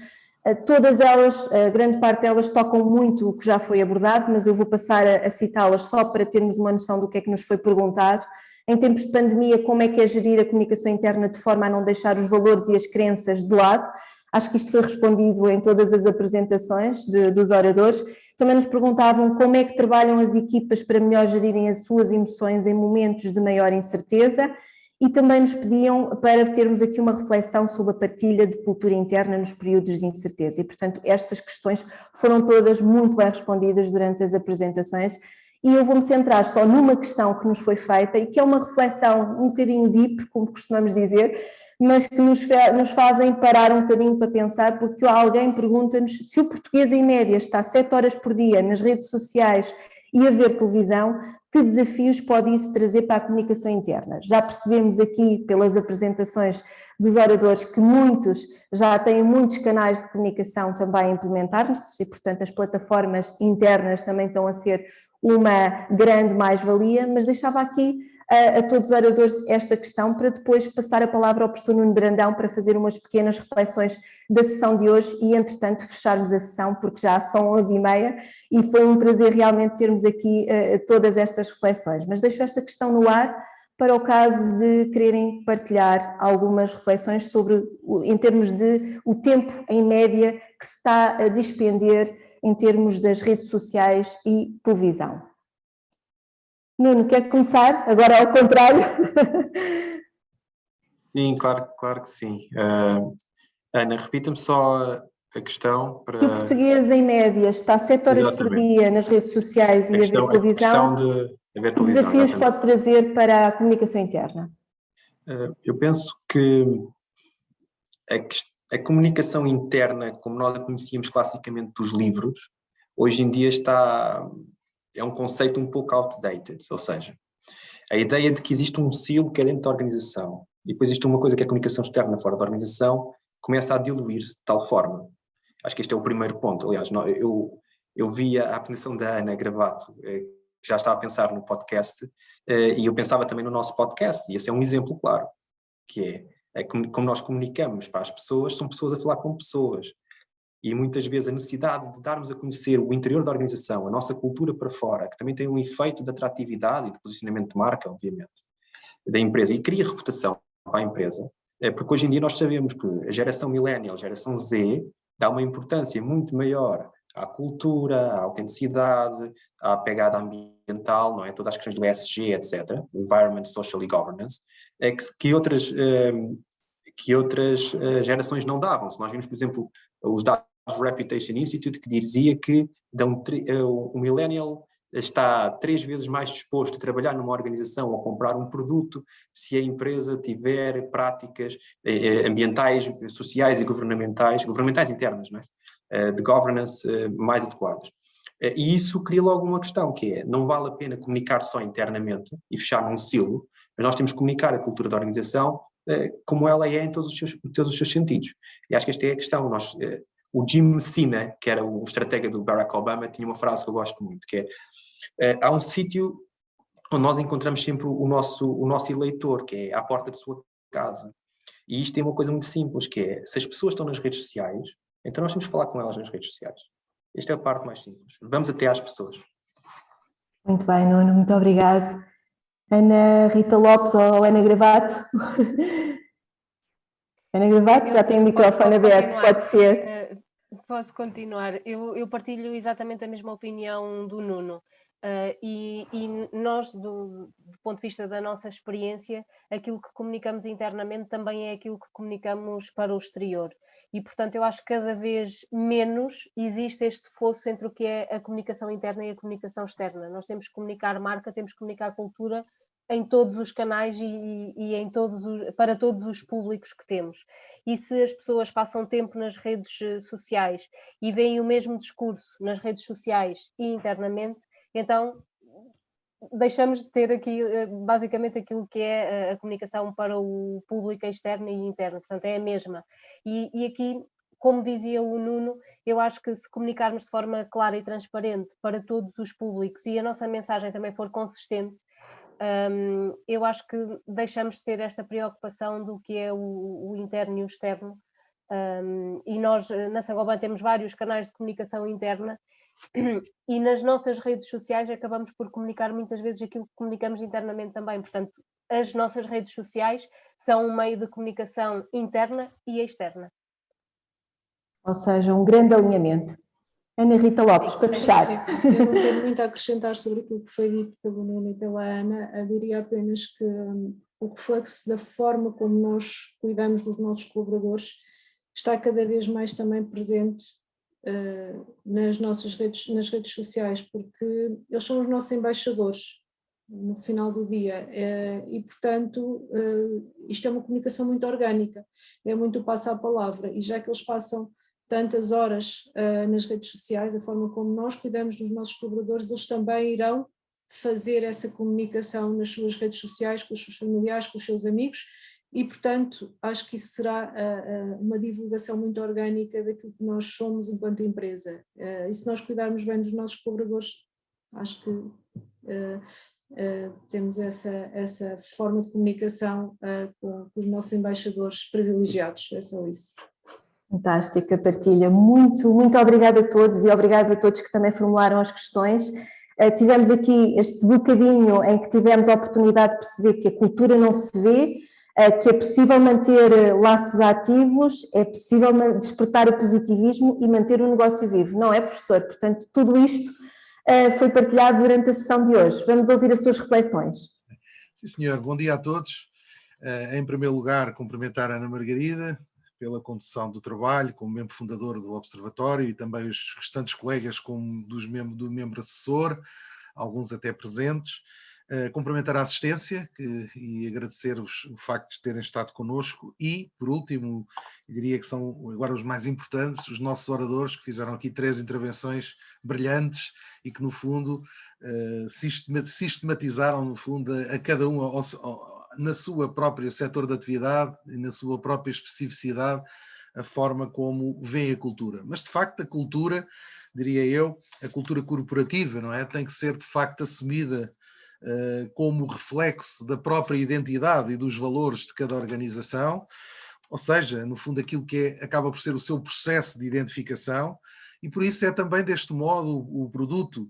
todas elas, a grande parte delas tocam muito o que já foi abordado, mas eu vou passar a citá-las só para termos uma noção do que é que nos foi perguntado. Em tempos de pandemia, como é que é gerir a comunicação interna de forma a não deixar os valores e as crenças de lado? Acho que isto foi respondido em todas as apresentações dos oradores. Também nos perguntavam como é que trabalham as equipas para melhor gerirem as suas emoções em momentos de maior incerteza e também nos pediam para termos aqui uma reflexão sobre a partilha de cultura interna nos períodos de incerteza. E, portanto, estas questões foram todas muito bem respondidas durante as apresentações. E eu vou-me centrar só numa questão que nos foi feita e que é uma reflexão um bocadinho deep, como costumamos dizer, mas que nos fazem parar um bocadinho para pensar, porque alguém pergunta-nos se o português em média está 7 horas por dia nas redes sociais e a ver televisão, que desafios pode isso trazer para a comunicação interna? Já percebemos aqui pelas apresentações dos oradores que muitos já têm muitos canais de comunicação também a implementar e, portanto, as plataformas internas também estão a ser uma grande mais-valia, mas deixava aqui a todos os oradores esta questão, para depois passar a palavra ao professor Nuno Brandão para fazer umas pequenas reflexões da sessão de hoje e, entretanto, fecharmos a sessão, porque já são 11h30 e foi um prazer realmente termos aqui todas estas reflexões. Mas deixo esta questão no ar para o caso de quererem partilhar algumas reflexões sobre, em termos de o tempo, em média, que se está a despender em termos das redes sociais e televisão. Nuno, quer começar? Agora ao contrário. Sim, claro que sim. Ana, repita-me só a questão para... Que o português, em média, está 7 horas por dia nas redes sociais e a ver televisão. A questão de ver Que televisão, desafios exatamente. pode trazer para a comunicação interna? Eu penso que a comunicação interna, como nós a conhecíamos classicamente dos livros, hoje em dia é um conceito um pouco outdated, ou seja, a ideia de que existe um silo que é dentro da organização e depois existe uma coisa que é a comunicação externa fora da organização, começa a diluir-se de tal forma. Acho que este é o primeiro ponto. Aliás, eu vi a apresentação da Ana Gravato, que já estava a pensar no podcast, e eu pensava também no nosso podcast, e esse é um exemplo claro, que é como nós comunicamos para as pessoas, são pessoas a falar com pessoas. E muitas vezes a necessidade de darmos a conhecer o interior da organização, a nossa cultura para fora, que também tem um efeito de atratividade e de posicionamento de marca, obviamente, da empresa, e cria reputação para a empresa, porque hoje em dia nós sabemos que a geração millennial, a geração Z, dá uma importância muito maior à cultura, à autenticidade, à pegada ambiental, não é? Todas as questões do ESG, etc., Environment, Social e Governance, que outras gerações não davam. Se nós vimos, por exemplo, os dados do Reputation Institute, que dizia que o millennial está 3 vezes mais disposto a trabalhar numa organização ou comprar um produto se a empresa tiver práticas ambientais, sociais e governamentais internas, não é? De governance mais adequadas. E isso cria logo uma questão, que é, não vale a pena comunicar só internamente e fechar num silo, mas nós temos que comunicar a cultura da organização como ela é em todos os seus sentidos. E acho que esta é a questão. O Jim Messina, que era o estratega do Barack Obama, tinha uma frase que eu gosto muito, que é: há um sítio onde nós encontramos sempre o nosso eleitor, que é à porta de sua casa. E isto é uma coisa muito simples, que é, se as pessoas estão nas redes sociais, então nós temos que falar com elas nas redes sociais. Esta é a parte mais simples. Vamos até às pessoas. Muito bem, Nuno, muito obrigado. Ana Rita Lopes ou Ana Gravato? Ana Gravato, já tem o microfone aberto, pode ser. Posso continuar. Eu partilho exatamente a mesma opinião do Nuno. E nós, do ponto de vista da nossa experiência, aquilo que comunicamos internamente também é aquilo que comunicamos para o exterior. E, portanto, eu acho que cada vez menos existe este fosso entre o que é a comunicação interna e a comunicação externa. Nós temos que comunicar marca, temos que comunicar cultura em todos os canais e para todos os públicos que temos. E se as pessoas passam tempo nas redes sociais e veem o mesmo discurso nas redes sociais e internamente, então deixamos de ter aqui basicamente aquilo que é a comunicação para o público externo e interno, portanto é a mesma. E aqui, como dizia o Nuno, eu acho que se comunicarmos de forma clara e transparente para todos os públicos e a nossa mensagem também for consistente, eu acho que deixamos de ter esta preocupação do que é o interno e o externo. E nós na Saint-Gobain temos vários canais de comunicação interna e nas nossas redes sociais acabamos por comunicar muitas vezes aquilo que comunicamos internamente também. Portanto, as nossas redes sociais são um meio de comunicação interna e externa. Ou seja, um grande alinhamento. Ana Rita Lopes, para fechar. Eu não tenho muito a acrescentar sobre aquilo que foi dito pelo Nuno e pela Ana. Eu diria apenas que o reflexo da forma como nós cuidamos dos nossos colaboradores está cada vez mais também presente nas redes sociais, porque eles são os nossos embaixadores no final do dia e, portanto, isto é uma comunicação muito orgânica, é muito passa a palavra, e já que eles passam tantas horas nas redes sociais, a forma como nós cuidamos dos nossos colaboradores, eles também irão fazer essa comunicação nas suas redes sociais, com os seus familiares, com os seus amigos, e, portanto, acho que isso será uma divulgação muito orgânica daquilo que nós somos enquanto empresa. E se nós cuidarmos bem dos nossos colaboradores, acho que temos essa forma de comunicação com os nossos embaixadores privilegiados, é só isso. Fantástica partilha, muito obrigada a todos e obrigado a todos que também formularam as questões. Tivemos aqui este bocadinho em que tivemos a oportunidade de perceber que a cultura não se vê, que é possível manter laços ativos, é possível despertar o positivismo e manter o negócio vivo, não é, professor? Portanto, tudo isto foi partilhado durante a sessão de hoje. Vamos ouvir as suas reflexões. Sim, senhor. Bom dia a todos. Em primeiro lugar, cumprimentar a Ana Margarida pela condução do trabalho, como membro fundador do Observatório, e também os restantes colegas como do membro assessor, alguns até presentes. Cumprimentar a assistência e agradecer-vos o facto de terem estado connosco e, por último, diria que são agora os mais importantes, os nossos oradores que fizeram aqui 3 intervenções brilhantes e que, no fundo, sistematizaram, no fundo, a cada um na sua própria setor de atividade e na sua própria especificidade, a forma como vê a cultura. Mas, de facto, a cultura, diria eu, a cultura corporativa, não é? Tem que ser, de facto, assumida como reflexo da própria identidade e dos valores de cada organização, ou seja, no fundo aquilo que acaba por ser o seu processo de identificação, e por isso é também deste modo o produto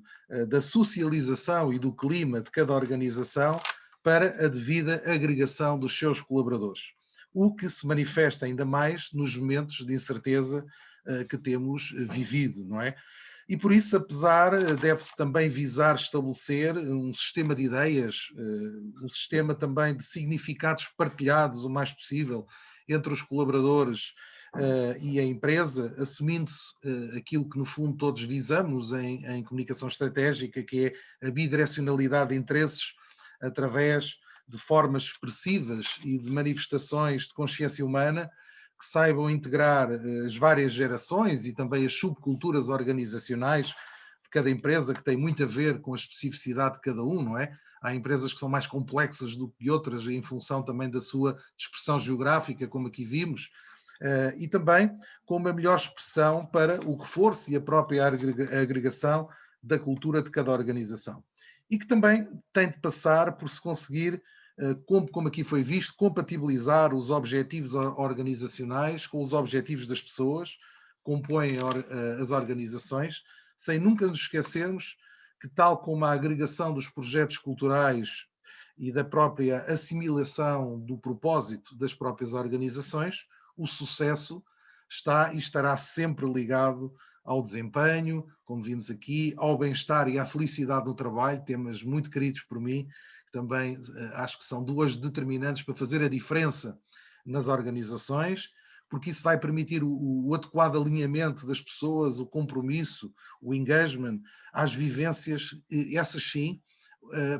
da socialização e do clima de cada organização para a devida agregação dos seus colaboradores, o que se manifesta ainda mais nos momentos de incerteza que temos vivido, não é? E por isso, deve-se também visar estabelecer um sistema de ideias, um sistema também de significados partilhados o mais possível entre os colaboradores e a empresa, assumindo-se aquilo que no fundo todos visamos em comunicação estratégica, que é a bidirecionalidade de interesses através de formas expressivas e de manifestações de consciência humana que saibam integrar as várias gerações e também as subculturas organizacionais de cada empresa, que tem muito a ver com a especificidade de cada um, não é? Há empresas que são mais complexas do que outras em função também da sua dispersão geográfica, como aqui vimos, e também com uma melhor expressão para o reforço e a própria agregação da cultura de cada organização. E que também tem de passar por se conseguir, como aqui foi visto, compatibilizar os objetivos organizacionais com os objetivos das pessoas que compõem as organizações, sem nunca nos esquecermos que, tal como a agregação dos projetos culturais e da própria assimilação do propósito das próprias organizações, o sucesso está e estará sempre ligado ao desempenho, como vimos aqui, ao bem-estar e à felicidade no trabalho, temas muito queridos por mim, que também acho que são 2 determinantes para fazer a diferença nas organizações, porque isso vai permitir o adequado alinhamento das pessoas, o compromisso, o engagement, às vivências, essas sim,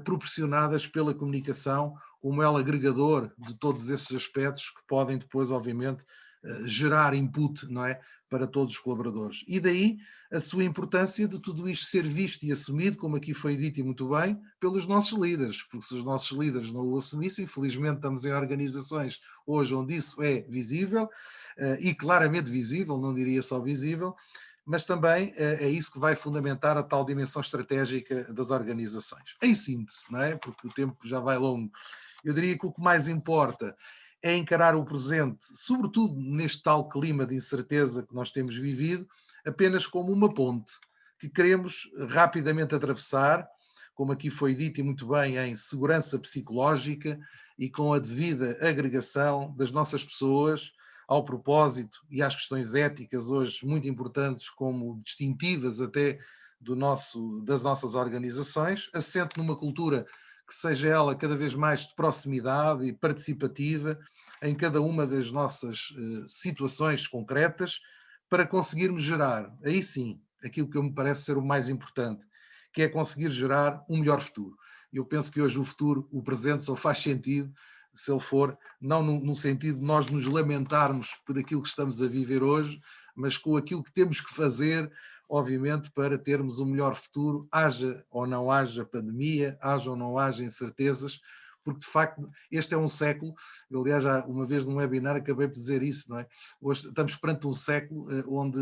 proporcionadas pela comunicação, como ela agregador de todos esses aspectos que podem depois, obviamente, gerar input, não é, para todos os colaboradores. E daí a sua importância de tudo isto ser visto e assumido, como aqui foi dito e muito bem, pelos nossos líderes, porque se os nossos líderes não o assumissem, infelizmente estamos em organizações hoje onde isso é visível, e claramente visível, não diria só visível, mas também é isso que vai fundamentar a tal dimensão estratégica das organizações. Em síntese, não é? Porque o tempo já vai longo, eu diria que o que mais importa é encarar o presente, sobretudo neste tal clima de incerteza que nós temos vivido, apenas como uma ponte que queremos rapidamente atravessar, como aqui foi dito e muito bem, em segurança psicológica e com a devida agregação das nossas pessoas ao propósito e às questões éticas hoje muito importantes, como distintivas até das nossas organizações, assente numa cultura que seja ela cada vez mais de proximidade e participativa em cada uma das nossas situações concretas, para conseguirmos gerar, aí sim, aquilo que me parece ser o mais importante, que é conseguir gerar um melhor futuro. Eu penso que hoje o futuro, o presente, só faz sentido se ele for, não no sentido de nós nos lamentarmos por aquilo que estamos a viver hoje, mas com aquilo que temos que fazer, obviamente, para termos um melhor futuro, haja ou não haja pandemia, haja ou não haja incertezas, porque de facto este é um século, eu, aliás, já uma vez num webinar acabei de dizer isso, não é? Hoje estamos perante um século onde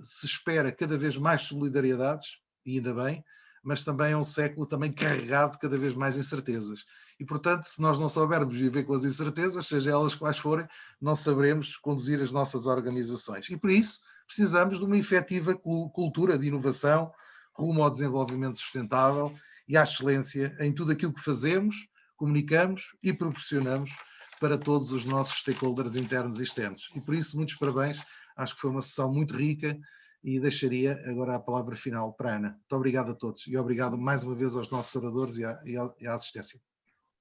se espera cada vez mais solidariedades, e ainda bem, mas também é um século também carregado de cada vez mais incertezas. E, portanto, se nós não soubermos viver com as incertezas, seja elas quais forem, não saberemos conduzir as nossas organizações. E, por isso, precisamos de uma efetiva cultura de inovação rumo ao desenvolvimento sustentável e à excelência em tudo aquilo que fazemos, comunicamos e proporcionamos para todos os nossos stakeholders internos e externos. E, por isso, muitos parabéns. Acho que foi uma sessão muito rica e deixaria agora a palavra final para a Ana. Muito obrigado a todos e obrigado mais uma vez aos nossos oradores e à assistência.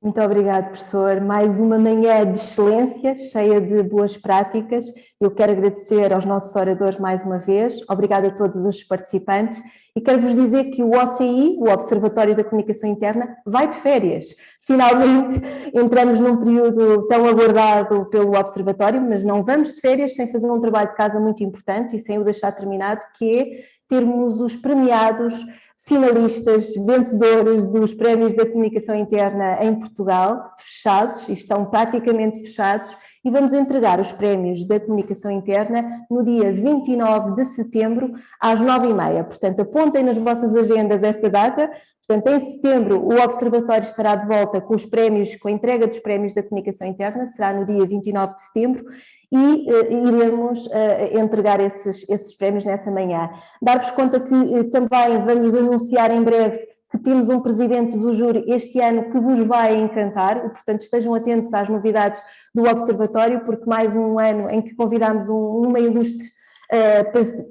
Muito obrigado, professor. Mais uma manhã de excelência, cheia de boas práticas. Eu quero agradecer aos nossos oradores mais uma vez. Obrigada a todos os participantes. E quero-vos dizer que o OCI, o Observatório da Comunicação Interna, vai de férias. Finalmente entramos num período tão aguardado pelo Observatório, mas não vamos de férias sem fazer um trabalho de casa muito importante e sem o deixar terminado, que é termos os premiados finalistas, vencedores dos prémios da comunicação interna em Portugal, fechados, e estão praticamente fechados, e vamos entregar os prémios da comunicação interna no dia 29 de setembro, às 9h30. Portanto, apontem nas vossas agendas esta data. Portanto, em setembro, o Observatório estará de volta com os prémios, com a entrega dos prémios da comunicação interna, será no dia 29 de setembro, e iremos entregar esses prémios nessa manhã. Dar-vos conta que também vamos anunciar em breve que temos um presidente do júri este ano que vos vai encantar, e portanto estejam atentos às novidades do Observatório, porque mais um ano em que convidamos uma ilustre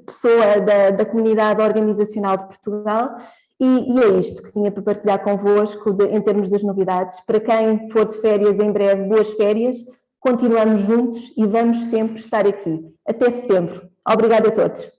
pessoa da comunidade organizacional de Portugal. E é isto que tinha para partilhar convosco em termos das novidades. Para quem for de férias em breve, boas férias, continuamos juntos e vamos sempre estar aqui. Até setembro. Obrigada a todos.